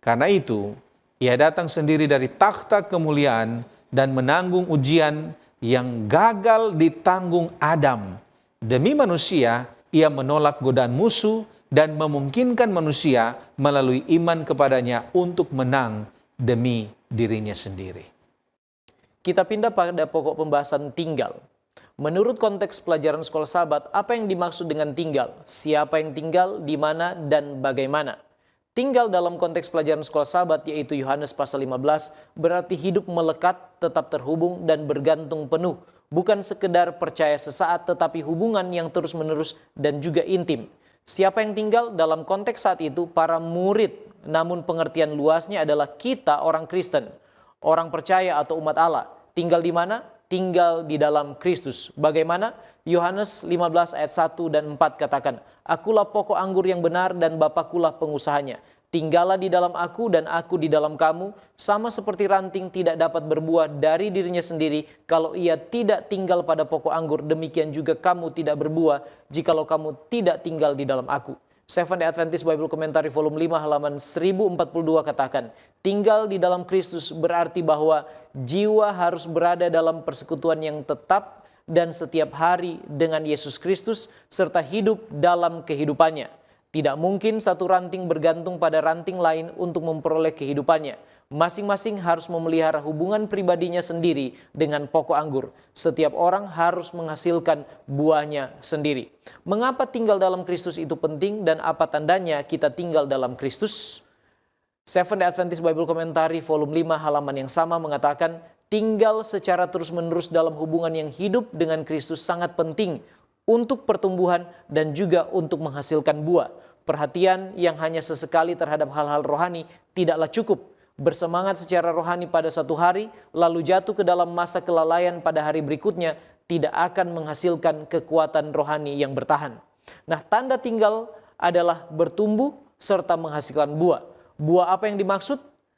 Karena itu, ia datang sendiri dari takhta kemuliaan dan menanggung ujian yang gagal ditanggung Adam. Demi manusia, ia menolak godaan musuh dan memungkinkan manusia melalui iman kepadanya untuk menang demi dirinya sendiri. Kita pindah pada pokok pembahasan tinggal. Menurut konteks pelajaran sekolah sahabat, apa yang dimaksud dengan tinggal? Siapa yang tinggal, di mana, dan bagaimana? Tinggal dalam konteks pelajaran sekolah sahabat yaitu Yohanes pasal 15 berarti hidup melekat, tetap terhubung dan bergantung penuh. Bukan sekedar percaya sesaat tetapi hubungan yang terus-menerus dan juga intim. Siapa yang tinggal dalam konteks saat itu? Para murid. Namun pengertian luasnya adalah kita orang Kristen, orang percaya atau umat Allah. Tinggal di mana? Tinggal di dalam Kristus. Bagaimana? Yohanes 15 ayat 1 dan 4 katakan, Akulah pokok anggur yang benar dan Bapakulah pengusahanya. Tinggallah di dalam aku dan aku di dalam kamu, sama seperti ranting tidak dapat berbuah dari dirinya sendiri kalau ia tidak tinggal pada pokok anggur, demikian juga kamu tidak berbuah jikalau kamu tidak tinggal di dalam aku. Seventh-day Adventist Bible Commentary volume 5 halaman 1042 katakan, tinggal di dalam Kristus berarti bahwa jiwa harus berada dalam persekutuan yang tetap dan setiap hari dengan Yesus Kristus serta hidup dalam kehidupannya. Tidak mungkin satu ranting bergantung pada ranting lain untuk memperoleh kehidupannya. Masing-masing harus memelihara hubungan pribadinya sendiri dengan pokok anggur. Setiap orang harus menghasilkan buahnya sendiri. Mengapa tinggal dalam Kristus itu penting dan apa tandanya kita tinggal dalam Kristus? Seventh-day Adventist Bible Commentary volume 5 halaman yang sama mengatakan, tinggal secara terus-menerus dalam hubungan yang hidup dengan Kristus sangat penting untuk pertumbuhan dan juga untuk menghasilkan buah. Perhatian yang hanya sesekali terhadap hal-hal rohani tidaklah cukup. Bersemangat secara rohani pada satu hari, lalu jatuh ke dalam masa kelalaian pada hari berikutnya, tidak akan menghasilkan kekuatan rohani yang bertahan. Nah, tanda tinggal adalah bertumbuh serta menghasilkan buah. Buah apa yang dimaksud?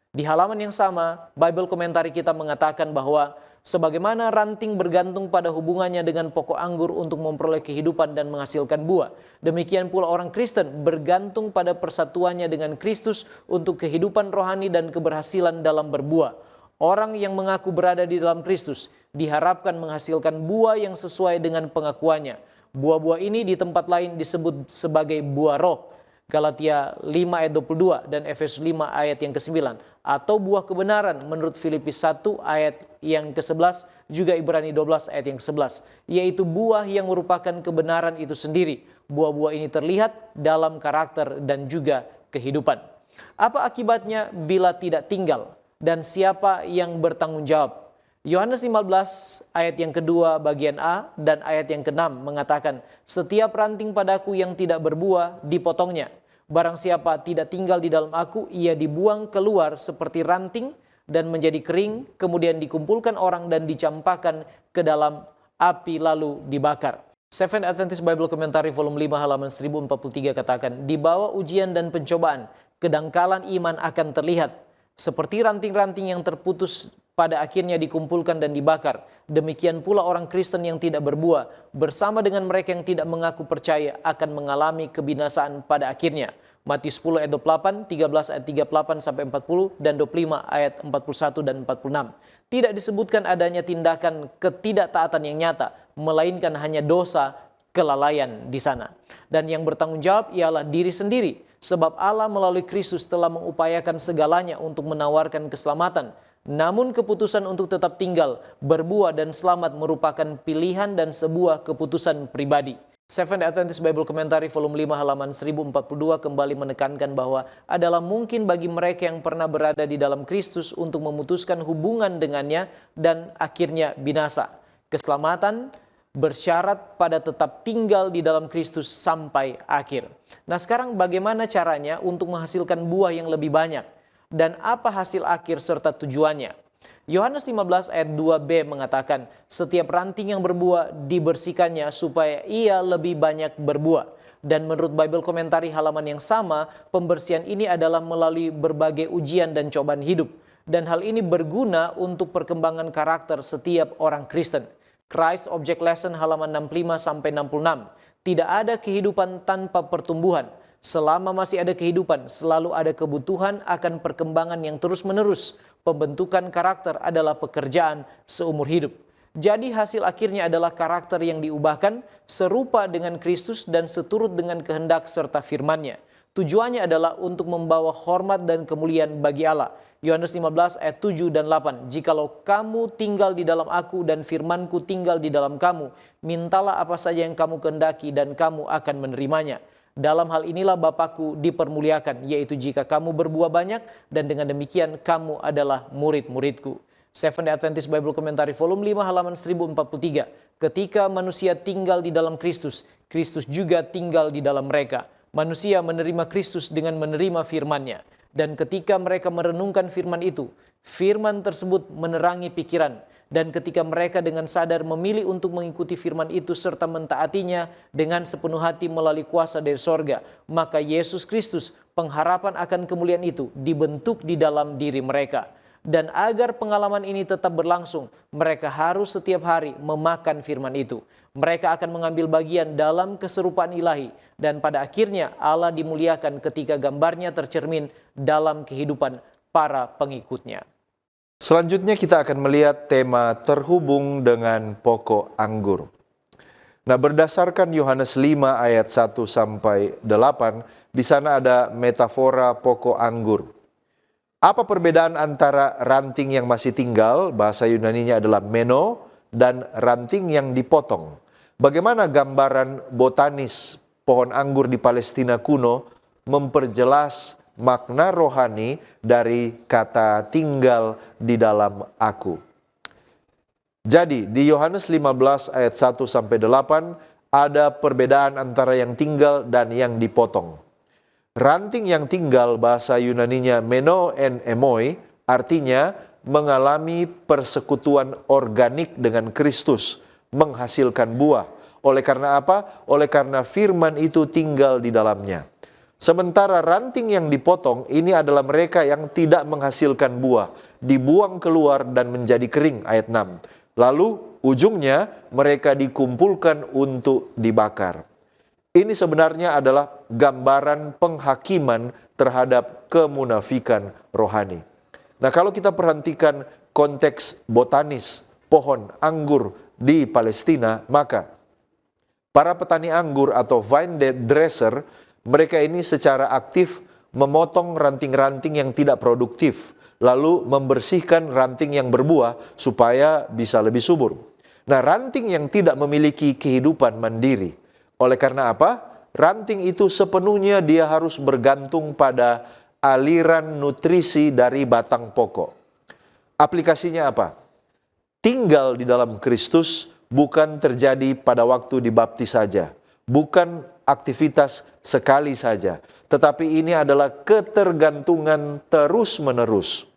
Di halaman yang sama, Bible komentari kita mengatakan bahwa Sebagaimana ranting bergantung pada hubungannya dengan pokok anggur untuk memperoleh kehidupan dan menghasilkan buah, demikian pula orang Kristen bergantung pada persatuannya dengan Kristus untuk kehidupan rohani dan keberhasilan dalam berbuah. Orang yang mengaku berada di dalam Kristus diharapkan menghasilkan buah yang sesuai dengan pengakuannya. Buah-buah ini di tempat lain disebut sebagai buah roh, Galatia 5 ayat 22 dan Efesus 5 ayat yang ke-9, atau buah kebenaran menurut Filipi 1 ayat yang ke-11, juga Ibrani 12 ayat yang ke-11, yaitu buah yang merupakan kebenaran itu sendiri. Buah-buah ini terlihat dalam karakter dan juga kehidupan. Apa akibatnya bila tidak tinggal, dan siapa yang bertanggung jawab? Yohanes 15 ayat yang kedua bagian A dan ayat yang ke-6 mengatakan, setiap ranting padaku yang tidak berbuah dipotongnya. Barang siapa tidak tinggal di dalam aku, ia dibuang keluar seperti ranting dan menjadi kering, kemudian dikumpulkan orang dan dicampakkan ke dalam api lalu dibakar. Seventh Adventist Bible Commentary volume 5 halaman 1043 katakan, di bawah ujian dan pencobaan, kedangkalan iman akan terlihat. Seperti ranting-ranting yang terputus pada akhirnya dikumpulkan dan dibakar. Demikian pula orang Kristen yang tidak berbuah bersama dengan mereka yang tidak mengaku percaya akan mengalami kebinasaan pada akhirnya. Matius 10 ayat 28, 13 ayat 38 sampai 40 dan 25 ayat 41 dan 46. Tidak disebutkan adanya tindakan ketidaktaatan yang nyata, melainkan hanya dosa kelalaian di sana. Dan yang bertanggung jawab ialah diri sendiri, sebab Allah melalui Kristus telah mengupayakan segalanya untuk menawarkan keselamatan. Namun keputusan untuk tetap tinggal, berbuah dan selamat merupakan pilihan dan sebuah keputusan pribadi. Seventh Adventist Bible Commentary volume 5 halaman 1042 kembali menekankan bahwa adalah mungkin bagi mereka yang pernah berada di dalam Kristus untuk memutuskan hubungan dengannya dan akhirnya binasa. Keselamatan bersyarat pada tetap tinggal di dalam Kristus sampai akhir. Nah, sekarang bagaimana caranya untuk menghasilkan buah yang lebih banyak? Dan apa hasil akhir serta tujuannya? Yohanes 15 ayat 2b mengatakan, setiap ranting yang berbuah dibersihkannya supaya ia lebih banyak berbuah. Dan menurut Bible Commentary halaman yang sama, pembersihan ini adalah melalui berbagai ujian dan cobaan hidup. Dan hal ini berguna untuk perkembangan karakter setiap orang Kristen. Christ Object Lesson halaman 65 sampai 66. Tidak ada kehidupan tanpa pertumbuhan. Selama masih ada kehidupan, selalu ada kebutuhan akan perkembangan yang terus-menerus. Pembentukan karakter adalah pekerjaan seumur hidup. Jadi hasil akhirnya adalah karakter yang diubahkan serupa dengan Kristus dan seturut dengan kehendak serta firman-Nya. Tujuannya adalah untuk membawa hormat dan kemuliaan bagi Allah. Yohanes 15 ayat 7 dan 8. Jikalau kamu tinggal di dalam aku dan firmanku tinggal di dalam kamu, mintalah apa saja yang kamu kehendaki dan kamu akan menerimanya. Dalam hal inilah Bapakku dipermuliakan, yaitu jika kamu berbuah banyak, dan dengan demikian kamu adalah murid-muridku. Seventh Adventist Bible Commentary volume 5 halaman 1043. Ketika manusia tinggal di dalam Kristus, Kristus juga tinggal di dalam mereka. Manusia menerima Kristus dengan menerima firman-Nya. Dan ketika mereka merenungkan firman itu, firman tersebut menerangi pikiran. Dan ketika mereka dengan sadar memilih untuk mengikuti firman itu serta mentaatinya dengan sepenuh hati melalui kuasa dari sorga, maka Yesus Kristus, pengharapan akan kemuliaan itu, dibentuk di dalam diri mereka. Dan agar pengalaman ini tetap berlangsung, mereka harus setiap hari memakan firman itu. Mereka akan mengambil bagian dalam keserupaan ilahi, dan pada akhirnya Allah dimuliakan ketika gambarnya tercermin dalam kehidupan para pengikutnya. Selanjutnya kita akan melihat tema terhubung dengan pokok anggur. Nah, berdasarkan Yohanes 5 ayat 1 sampai 8, di sana ada metafora pokok anggur. Apa perbedaan antara ranting yang masih tinggal, bahasa Yunaninya adalah meno, dan ranting yang dipotong? Bagaimana gambaran botanis pohon anggur di Palestina kuno memperjelas makna rohani dari kata tinggal di dalam aku. Jadi di Yohanes 15 ayat 1 sampai 8 ada perbedaan antara yang tinggal dan yang dipotong. Ranting yang tinggal bahasa Yunaninya meno en emoi artinya mengalami persekutuan organik dengan Kristus, menghasilkan buah. Oleh karena apa? Oleh karena firman itu tinggal di dalamnya. Sementara ranting yang dipotong ini adalah mereka yang tidak menghasilkan buah, dibuang keluar dan menjadi kering, ayat 6. Lalu ujungnya mereka dikumpulkan untuk dibakar. Ini sebenarnya adalah gambaran penghakiman terhadap kemunafikan rohani. Nah, kalau kita perhatikan konteks botanis pohon anggur di Palestina, maka para petani anggur atau vine dresser, mereka ini secara aktif memotong ranting-ranting yang tidak produktif, lalu membersihkan ranting yang berbuah supaya bisa lebih subur. Nah, ranting yang tidak memiliki kehidupan mandiri. Oleh karena apa? Ranting itu sepenuhnya dia harus bergantung pada aliran nutrisi dari batang pokok. Aplikasinya apa? Tinggal di dalam Kristus bukan terjadi pada waktu dibaptis saja, bukan aktivitas sekali saja, tetapi ini adalah ketergantungan terus-menerus.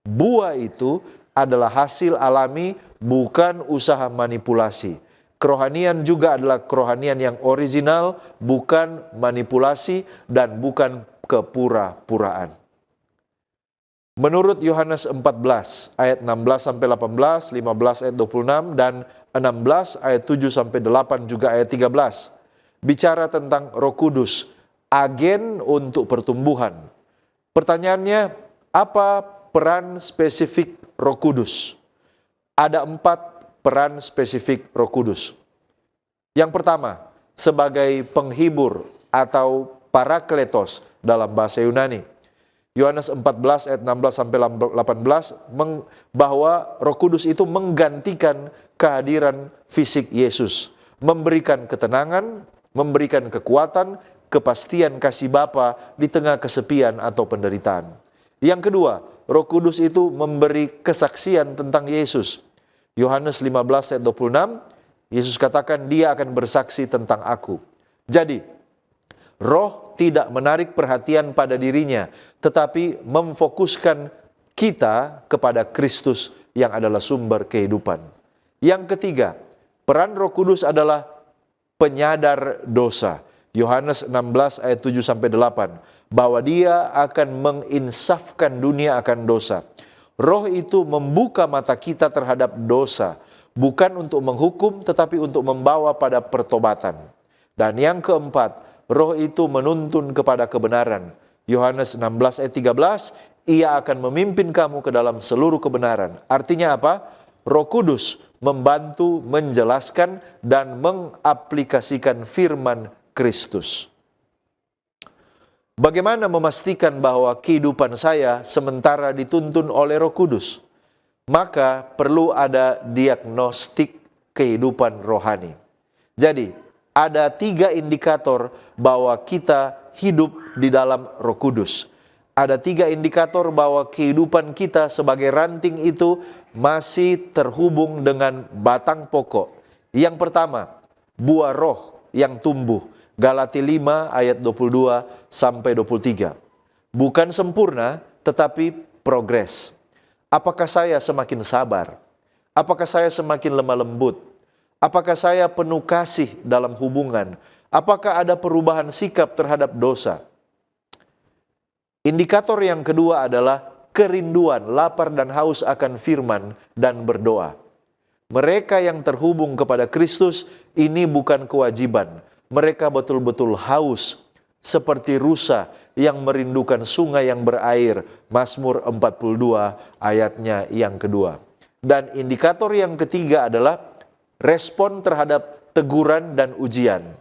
Buah itu adalah hasil alami, bukan usaha manipulasi. Kerohanian juga adalah kerohanian yang original, bukan manipulasi dan bukan kepura-puraan. Menurut Yohanes 14 ayat 16-18, 15 ayat 26, dan 16 ayat 7-8 juga ayat 13, bicara tentang Roh Kudus, agen untuk pertumbuhan. Pertanyaannya, apa peran spesifik Roh Kudus? Ada 4 peran spesifik Roh Kudus. Yang pertama, sebagai penghibur atau parakletos dalam bahasa Yunani. Yohanes 14 ayat 16-18 bahwa Roh Kudus itu menggantikan kehadiran fisik Yesus, memberikan ketenangan, memberikan kekuatan, kepastian kasih Bapa di tengah kesepian atau penderitaan. Yang kedua, Roh Kudus itu memberi kesaksian tentang Yesus. Yohanes 15 ayat 26, Yesus katakan dia akan bersaksi tentang aku. Jadi, Roh tidak menarik perhatian pada dirinya, tetapi memfokuskan kita kepada Kristus yang adalah sumber kehidupan. Yang ketiga, peran Roh Kudus adalah penyadar dosa. Yohanes 16 ayat 7-8, bahwa dia akan menginsafkan dunia akan dosa. Roh itu membuka mata kita terhadap dosa, bukan untuk menghukum, tetapi untuk membawa pada pertobatan. Dan yang keempat, Roh itu menuntun kepada kebenaran. Yohanes 16 ayat 13, ia akan memimpin kamu ke dalam seluruh kebenaran. Artinya apa? Roh Kudus membantu menjelaskan dan mengaplikasikan firman Kristus. Bagaimana memastikan bahwa kehidupan saya sementara dituntun oleh Roh Kudus? Maka perlu ada diagnostik kehidupan rohani. Jadi, ada 3 indikator bahwa kita hidup di dalam Roh Kudus. Ada 3 indikator bahwa kehidupan kita sebagai ranting itu masih terhubung dengan batang pokok. Yang pertama, buah roh yang tumbuh. Galatia 5 ayat 22-23. Bukan sempurna, tetapi progres. Apakah saya semakin sabar? Apakah saya semakin lemah lembut? Apakah saya penuh kasih dalam hubungan? Apakah ada perubahan sikap terhadap dosa? Indikator yang kedua adalah kerinduan, lapar dan haus akan firman dan berdoa. Mereka yang terhubung kepada Kristus ini bukan kewajiban. Mereka betul-betul haus seperti rusa yang merindukan sungai yang berair. Mazmur 42 ayatnya yang kedua. Dan indikator yang ketiga adalah respon terhadap teguran dan ujian.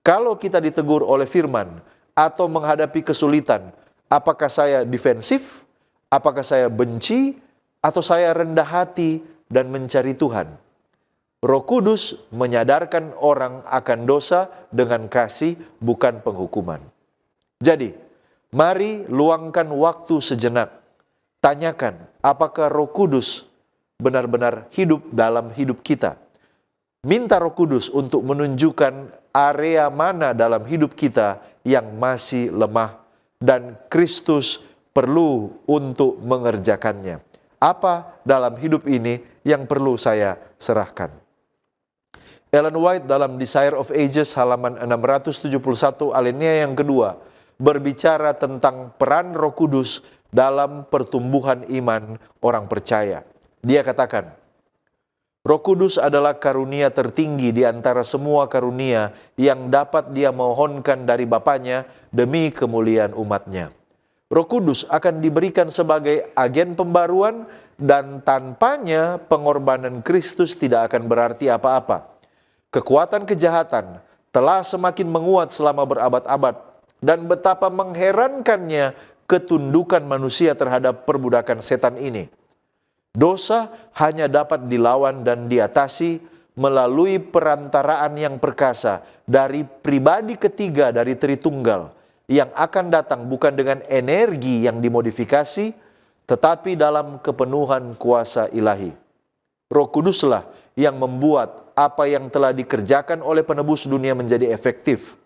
Kalau kita ditegur oleh firman atau menghadapi kesulitan, apakah saya defensif, apakah saya benci, atau saya rendah hati dan mencari Tuhan? Roh Kudus menyadarkan orang akan dosa dengan kasih, bukan penghukuman. Jadi, mari luangkan waktu sejenak. Tanyakan, apakah Roh Kudus benar-benar hidup dalam hidup kita? Minta Roh Kudus untuk menunjukkan area mana dalam hidup kita yang masih lemah dan Kristus perlu untuk mengerjakannya. Apa dalam hidup ini yang perlu saya serahkan? Ellen White dalam Desire of Ages halaman 671 alinea yang kedua berbicara tentang peran Roh Kudus dalam pertumbuhan iman orang percaya. Dia katakan, Roh Kudus adalah karunia tertinggi di antara semua karunia yang dapat dia mohonkan dari Bapanya demi kemuliaan umatnya. Roh Kudus akan diberikan sebagai agen pembaruan dan tanpanya pengorbanan Kristus tidak akan berarti apa-apa. Kekuatan kejahatan telah semakin menguat selama berabad-abad dan betapa mengherankannya ketundukan manusia terhadap perbudakan setan ini. Dosa hanya dapat dilawan dan diatasi melalui perantaraan yang perkasa dari pribadi ketiga dari Tritunggal yang akan datang bukan dengan energi yang dimodifikasi, tetapi dalam kepenuhan kuasa ilahi. Roh Kuduslah yang membuat apa yang telah dikerjakan oleh penebus dunia menjadi efektif.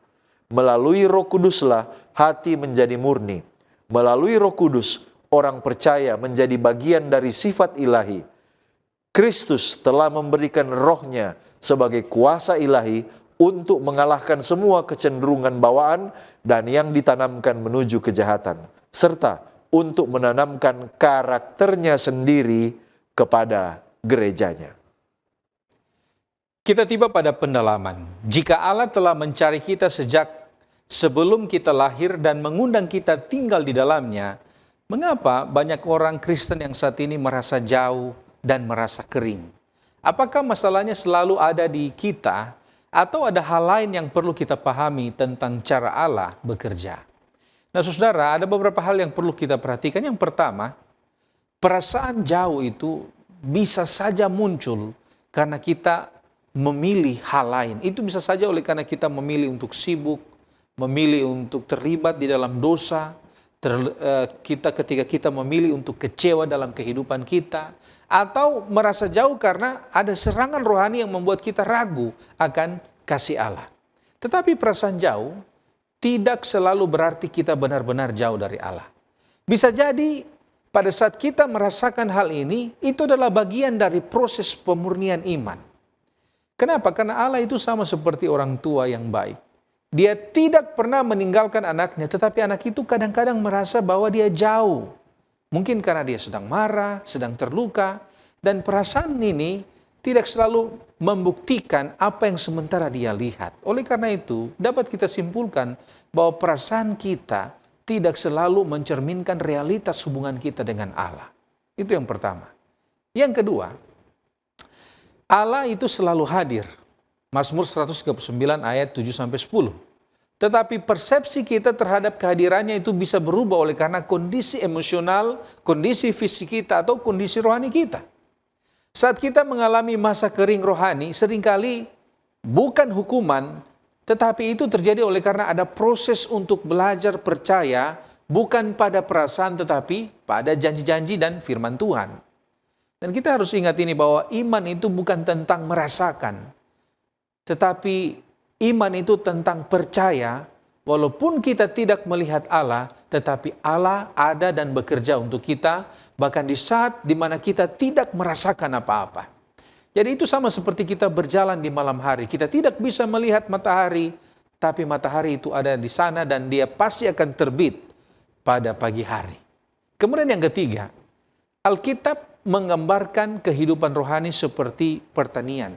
Melalui Roh Kuduslah hati menjadi murni. Melalui Roh Kudus, orang percaya menjadi bagian dari sifat ilahi. Kristus telah memberikan rohnya sebagai kuasa ilahi untuk mengalahkan semua kecenderungan bawaan dan yang ditanamkan menuju kejahatan, serta untuk menanamkan karakternya sendiri kepada gerejanya. Kita tiba pada pendalaman. Jika Allah telah mencari kita sejak sebelum kita lahir dan mengundang kita tinggal di dalamnya, mengapa banyak orang Kristen yang saat ini merasa jauh dan merasa kering? Apakah masalahnya selalu ada di kita atau ada hal lain yang perlu kita pahami tentang cara Allah bekerja? Nah, saudara, ada beberapa hal yang perlu kita perhatikan. Yang pertama, perasaan jauh itu bisa saja muncul karena kita memilih hal lain. Itu bisa saja oleh karena kita memilih untuk sibuk, memilih untuk terlibat di dalam dosa, ketika kita memilih untuk kecewa dalam kehidupan kita, atau merasa jauh karena ada serangan rohani yang membuat kita ragu akan kasih Allah. Tetapi perasaan jauh tidak selalu berarti kita benar-benar jauh dari Allah. Bisa jadi pada saat kita merasakan hal ini, itu adalah bagian dari proses pemurnian iman. Kenapa? Karena Allah itu sama seperti orang tua yang baik. Dia tidak pernah meninggalkan anaknya, tetapi anak itu kadang-kadang merasa bahwa dia jauh. Mungkin karena dia sedang marah, sedang terluka, dan perasaan ini tidak selalu membuktikan apa yang sementara dia lihat. Oleh karena itu, dapat kita simpulkan bahwa perasaan kita tidak selalu mencerminkan realitas hubungan kita dengan Allah. Itu yang pertama. Yang kedua, Allah itu selalu hadir. Mazmur 139 ayat 7-10. Tetapi persepsi kita terhadap kehadirannya itu bisa berubah oleh karena kondisi emosional, kondisi fisik kita, atau kondisi rohani kita. Saat kita mengalami masa kering rohani, seringkali bukan hukuman, tetapi itu terjadi oleh karena ada proses untuk belajar percaya, bukan pada perasaan tetapi pada janji-janji dan firman Tuhan. Dan kita harus ingat ini bahwa iman itu bukan tentang merasakan, tetapi iman itu tentang percaya, walaupun kita tidak melihat Allah, tetapi Allah ada dan bekerja untuk kita, bahkan di saat di mana kita tidak merasakan apa-apa. Jadi itu sama seperti kita berjalan di malam hari. Kita tidak bisa melihat matahari, tapi matahari itu ada di sana dan dia pasti akan terbit pada pagi hari. Kemudian yang ketiga, Alkitab menggambarkan kehidupan rohani seperti pertanian.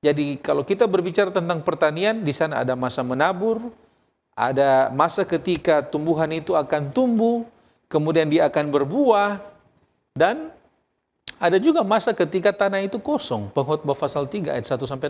Jadi kalau kita berbicara tentang pertanian, di sana ada masa menabur, ada masa ketika tumbuhan itu akan tumbuh, kemudian dia akan berbuah, dan ada juga masa ketika tanah itu kosong. Pengkhotbah pasal 3 ayat 1-8.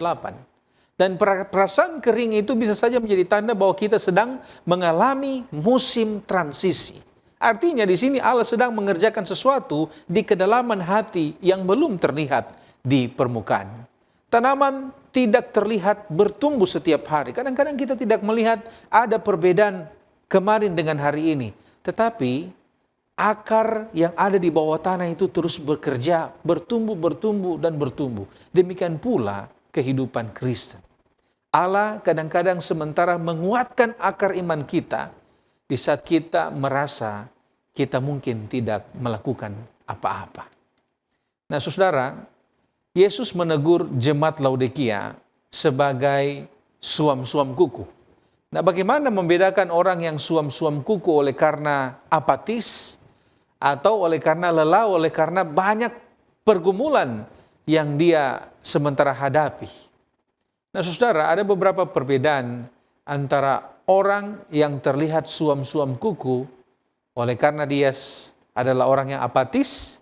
Dan perasaan kering itu bisa saja menjadi tanda bahwa kita sedang mengalami musim transisi. Artinya di sini Allah sedang mengerjakan sesuatu di kedalaman hati yang belum terlihat di permukaan. Tanaman tidak terlihat bertumbuh setiap hari. Kadang-kadang kita tidak melihat ada perbedaan kemarin dengan hari ini. Tetapi akar yang ada di bawah tanah itu terus bekerja, bertumbuh, dan bertumbuh. Demikian pula kehidupan Kristen. Allah kadang-kadang sementara menguatkan akar iman kita di saat kita merasa kita mungkin tidak melakukan apa-apa. Nah, saudara, Yesus menegur jemaat Laodikia sebagai suam-suam kuku. Nah, bagaimana membedakan orang yang suam-suam kuku oleh karena apatis atau oleh karena lelah, oleh karena banyak pergumulan yang dia sementara hadapi? Nah, saudara, ada beberapa perbedaan antara orang yang terlihat suam-suam kuku oleh karena dia adalah orang yang apatis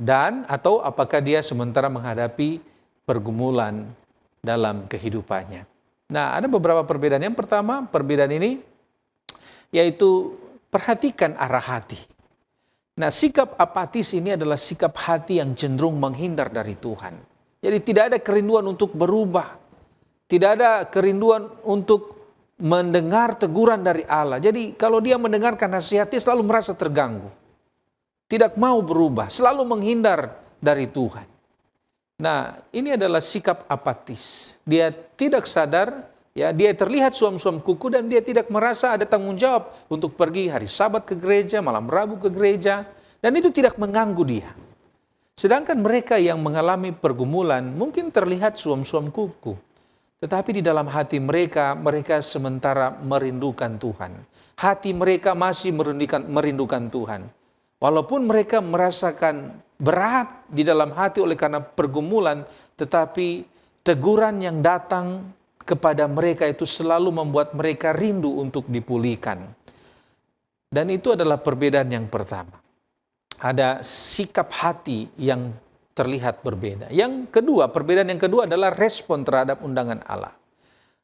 dan atau apakah dia sementara menghadapi pergumulan dalam kehidupannya. Nah, ada beberapa perbedaan. Yang pertama, perbedaan ini yaitu perhatikan arah hati. Nah, sikap apatis ini adalah sikap hati yang cenderung menghindar dari Tuhan. Jadi tidak ada kerinduan untuk berubah. Tidak ada kerinduan untuk mendengar teguran dari Allah. Jadi kalau dia mendengarkan nasihat, dia selalu merasa terganggu. Tidak mau berubah, selalu menghindar dari Tuhan. Nah, ini adalah sikap apatis. Dia tidak sadar, ya, dia terlihat suam-suam kuku dan dia tidak merasa ada tanggung jawab untuk pergi hari Sabat ke gereja, malam Rabu ke gereja, dan itu tidak mengganggu dia. Sedangkan mereka yang mengalami pergumulan mungkin terlihat suam-suam kuku, tetapi di dalam hati mereka, mereka sementara merindukan Tuhan. Hati mereka masih merindukan Tuhan. Walaupun mereka merasakan berat di dalam hati oleh karena pergumulan, tetapi teguran yang datang kepada mereka itu selalu membuat mereka rindu untuk dipulihkan. Dan itu adalah perbedaan yang pertama. Ada sikap hati yang terlihat berbeda. Yang kedua, perbedaan yang kedua adalah respon terhadap undangan Allah.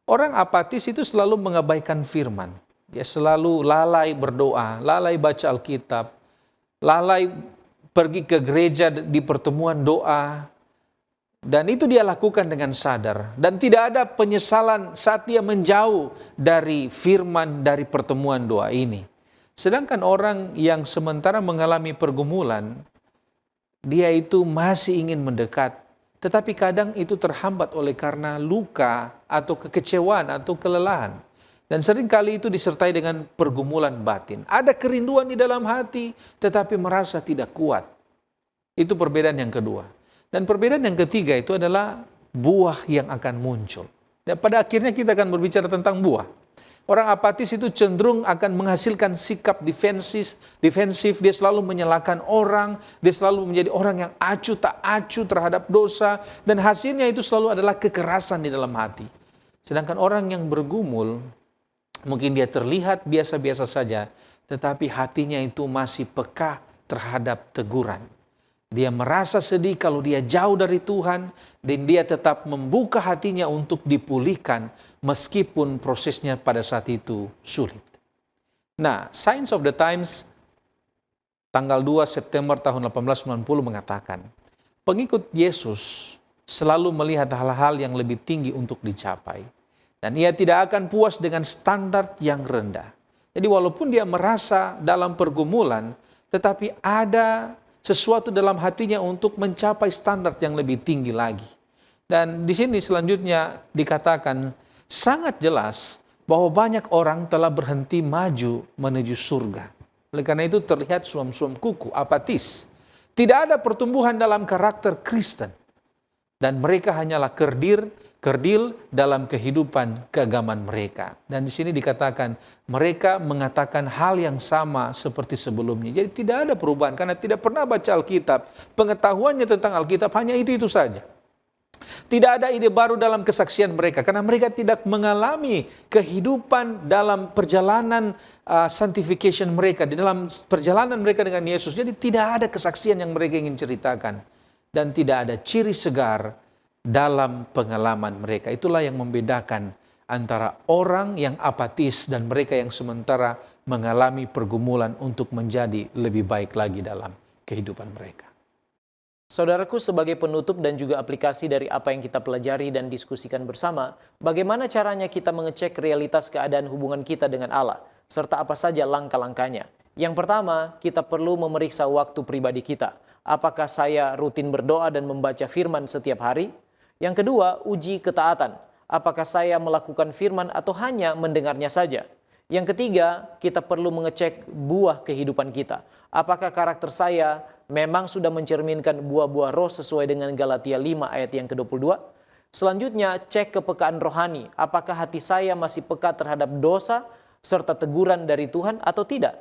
Orang apatis itu selalu mengabaikan firman. Dia selalu lalai berdoa, lalai baca Alkitab, lalai pergi ke gereja di pertemuan doa, dan itu dia lakukan dengan sadar, dan tidak ada penyesalan saat dia menjauh dari firman, dari pertemuan doa ini. Sedangkan orang yang sementara mengalami pergumulan, dia itu masih ingin mendekat, tetapi kadang itu terhambat oleh karena luka atau kekecewaan atau kelelahan. Dan seringkali itu disertai dengan pergumulan batin. Ada kerinduan di dalam hati, tetapi merasa tidak kuat. Itu perbedaan yang kedua. Dan perbedaan yang ketiga itu adalah buah yang akan muncul. Dan pada akhirnya kita akan berbicara tentang buah. Orang apatis itu cenderung akan menghasilkan sikap defensif, dia selalu menyalahkan orang, dia selalu menjadi orang yang acuh tak acuh terhadap dosa, dan hasilnya itu selalu adalah kekerasan di dalam hati. Sedangkan orang yang bergumul, mungkin dia terlihat biasa-biasa saja, tetapi hatinya itu masih peka terhadap teguran. Dia merasa sedih kalau dia jauh dari Tuhan, dan dia tetap membuka hatinya untuk dipulihkan meskipun prosesnya pada saat itu sulit. Nah, Signs of the Times tanggal 2 September tahun 1890 mengatakan, pengikut Yesus selalu melihat hal-hal yang lebih tinggi untuk dicapai. Dan ia tidak akan puas dengan standar yang rendah. Jadi walaupun dia merasa dalam pergumulan, tetapi ada sesuatu dalam hatinya untuk mencapai standar yang lebih tinggi lagi. Dan di sini selanjutnya dikatakan sangat jelas bahwa banyak orang telah berhenti maju menuju surga. Oleh karena itu terlihat suam-suam kuku, apatis. Tidak ada pertumbuhan dalam karakter Kristen. Dan mereka hanyalah kerdil dalam kehidupan keagamaan mereka. Dan di sini dikatakan mereka mengatakan hal yang sama seperti sebelumnya. Jadi tidak ada perubahan karena tidak pernah baca Alkitab. Pengetahuannya tentang Alkitab hanya itu saja. Tidak ada ide baru dalam kesaksian mereka karena mereka tidak mengalami kehidupan dalam perjalanan sanctification mereka, di dalam perjalanan mereka dengan Yesus. Jadi tidak ada kesaksian yang mereka ingin ceritakan dan tidak ada ciri segar dalam pengalaman mereka. Itulah yang membedakan antara orang yang apatis dan mereka yang sementara mengalami pergumulan untuk menjadi lebih baik lagi dalam kehidupan mereka. Saudaraku, sebagai penutup dan juga aplikasi dari apa yang kita pelajari dan diskusikan bersama, bagaimana caranya kita mengecek realitas keadaan hubungan kita dengan Allah, serta apa saja langkah-langkahnya. Yang pertama, kita perlu memeriksa waktu pribadi kita. Apakah saya rutin berdoa dan membaca firman setiap hari? Yang kedua, uji ketaatan. Apakah saya melakukan firman atau hanya mendengarnya saja? Yang ketiga, kita perlu mengecek buah kehidupan kita. Apakah karakter saya memang sudah mencerminkan buah-buah roh sesuai dengan Galatia 5 ayat yang ke-22? Selanjutnya, cek kepekaan rohani. Apakah hati saya masih peka terhadap dosa serta teguran dari Tuhan atau tidak?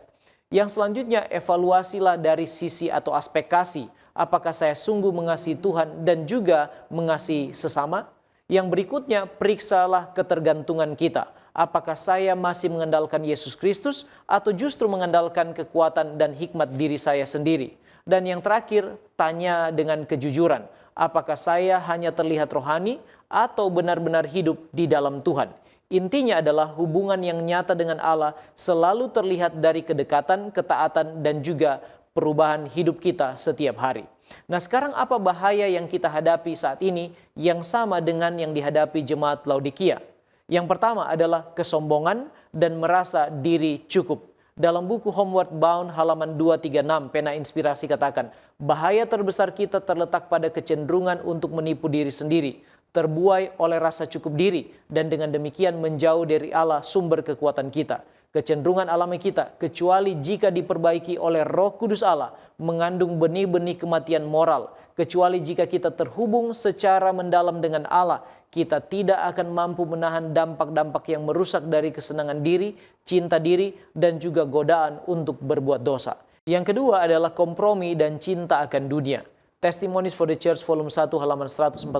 Yang selanjutnya, evaluasilah dari sisi atau aspek kasih. Apakah saya sungguh mengasihi Tuhan dan juga mengasihi sesama? Yang berikutnya, periksalah ketergantungan kita. Apakah saya masih mengandalkan Yesus Kristus atau justru mengandalkan kekuatan dan hikmat diri saya sendiri? Dan yang terakhir, tanya dengan kejujuran. Apakah saya hanya terlihat rohani atau benar-benar hidup di dalam Tuhan? Intinya adalah hubungan yang nyata dengan Allah selalu terlihat dari kedekatan, ketaatan, dan juga perubahan hidup kita setiap hari. Nah, sekarang apa bahaya yang kita hadapi saat ini yang sama dengan yang dihadapi jemaat Laodikia? Yang pertama adalah kesombongan dan merasa diri cukup. Dalam buku Homeward Bound halaman 236, pena inspirasi katakan, bahaya terbesar kita terletak pada kecenderungan untuk menipu diri sendiri, terbuai oleh rasa cukup diri, dan dengan demikian menjauh dari Allah sumber kekuatan kita. Kecenderungan alami kita, kecuali jika diperbaiki oleh Roh Kudus Allah, mengandung benih-benih kematian moral. Kecuali jika kita terhubung secara mendalam dengan Allah, kita tidak akan mampu menahan dampak-dampak yang merusak dari kesenangan diri, cinta diri, dan juga godaan untuk berbuat dosa. Yang kedua adalah kompromi dan cinta akan dunia. Testimonies for the Church volume 1 halaman 141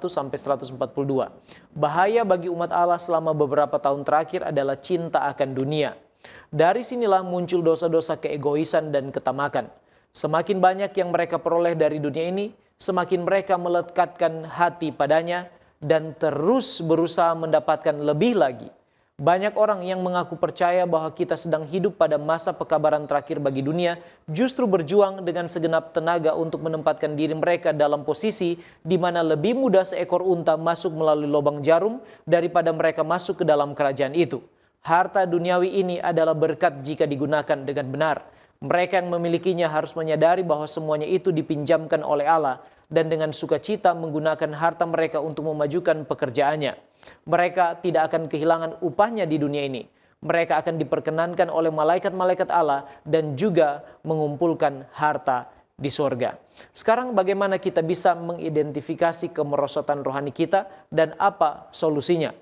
sampai 142. Bahaya bagi umat Allah selama beberapa tahun terakhir adalah cinta akan dunia. Dari sinilah muncul dosa-dosa keegoisan dan ketamakan. Semakin banyak yang mereka peroleh dari dunia ini, semakin mereka melekatkan hati padanya dan terus berusaha mendapatkan lebih lagi. Banyak orang yang mengaku percaya bahwa kita sedang hidup pada masa pekabaran terakhir bagi dunia, justru berjuang dengan segenap tenaga untuk menempatkan diri mereka dalam posisi di mana lebih mudah seekor unta masuk melalui lubang jarum daripada mereka masuk ke dalam kerajaan itu. Harta duniawi ini adalah berkat jika digunakan dengan benar. Mereka yang memilikinya harus menyadari bahwa semuanya itu dipinjamkan oleh Allah dan dengan sukacita menggunakan harta mereka untuk memajukan pekerjaannya. Mereka tidak akan kehilangan upahnya di dunia ini. Mereka akan diperkenankan oleh malaikat-malaikat Allah dan juga mengumpulkan harta di sorga. Sekarang bagaimana kita bisa mengidentifikasi kemerosotan rohani kita dan apa solusinya?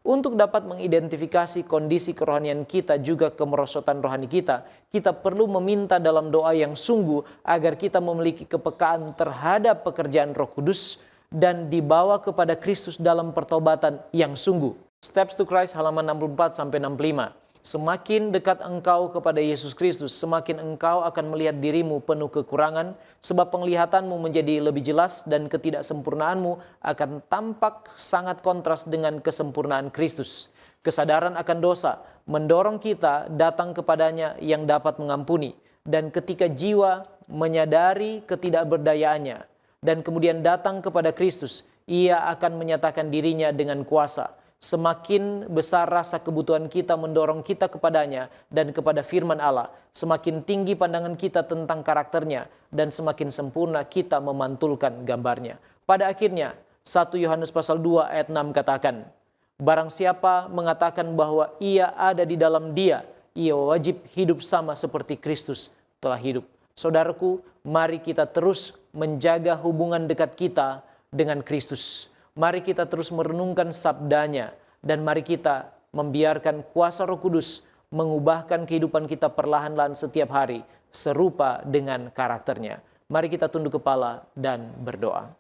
Untuk dapat mengidentifikasi kondisi kerohanian kita juga kemerosotan rohani kita perlu meminta dalam doa yang sungguh agar kita memiliki kepekaan terhadap pekerjaan Roh Kudus dan dibawa kepada Kristus dalam pertobatan yang sungguh. Steps to Christ halaman 64 sampai 65. Semakin dekat engkau kepada Yesus Kristus, semakin engkau akan melihat dirimu penuh kekurangan, sebab penglihatanmu menjadi lebih jelas dan ketidaksempurnaanmu akan tampak sangat kontras dengan kesempurnaan Kristus. Kesadaran akan dosa mendorong kita datang kepadanya yang dapat mengampuni, dan ketika jiwa menyadari ketidakberdayaannya dan kemudian datang kepada Kristus, ia akan menyatakan dirinya dengan kuasa. Semakin besar rasa kebutuhan kita mendorong kita kepadanya dan kepada firman Allah, semakin tinggi pandangan kita tentang karakternya dan semakin sempurna kita memantulkan gambarnya. Pada akhirnya, 1 Yohanes pasal 2 ayat 6 katakan, barang siapa mengatakan bahwa ia ada di dalam Dia, ia wajib hidup sama seperti Kristus telah hidup. Saudaraku, mari kita terus menjaga hubungan dekat kita dengan Kristus. Mari kita terus merenungkan sabdanya dan mari kita membiarkan kuasa Roh Kudus mengubahkan kehidupan kita perlahan-lahan setiap hari serupa dengan karakternya. Mari kita tunduk kepala dan berdoa.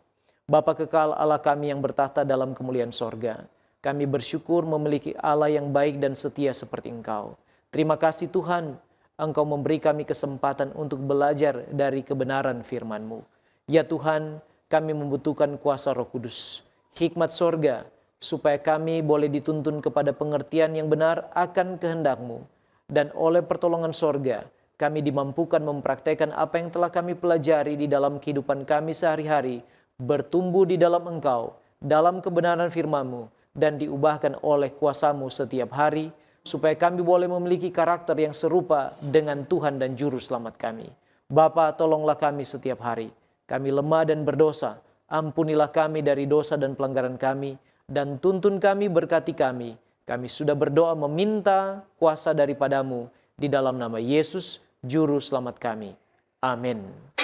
Bapa kekal Allah kami yang bertahta dalam kemuliaan sorga, kami bersyukur memiliki Allah yang baik dan setia seperti Engkau. Terima kasih Tuhan, Engkau memberi kami kesempatan untuk belajar dari kebenaran firman-Mu. Ya Tuhan, kami membutuhkan kuasa Roh Kudus, hikmat sorga, supaya kami boleh dituntun kepada pengertian yang benar akan kehendak-Mu. Dan oleh pertolongan sorga, kami dimampukan mempraktekkan apa yang telah kami pelajari di dalam kehidupan kami sehari-hari, bertumbuh di dalam Engkau, dalam kebenaran firman-Mu, dan diubahkan oleh kuasa-Mu setiap hari, supaya kami boleh memiliki karakter yang serupa dengan Tuhan dan Juru Selamat kami. Bapa, tolonglah kami setiap hari. Kami lemah dan berdosa. Ampunilah kami dari dosa dan pelanggaran kami, dan tuntun kami, berkati kami. Kami sudah berdoa meminta kuasa daripada-Mu di dalam nama Yesus, Juru Selamat kami. Amin.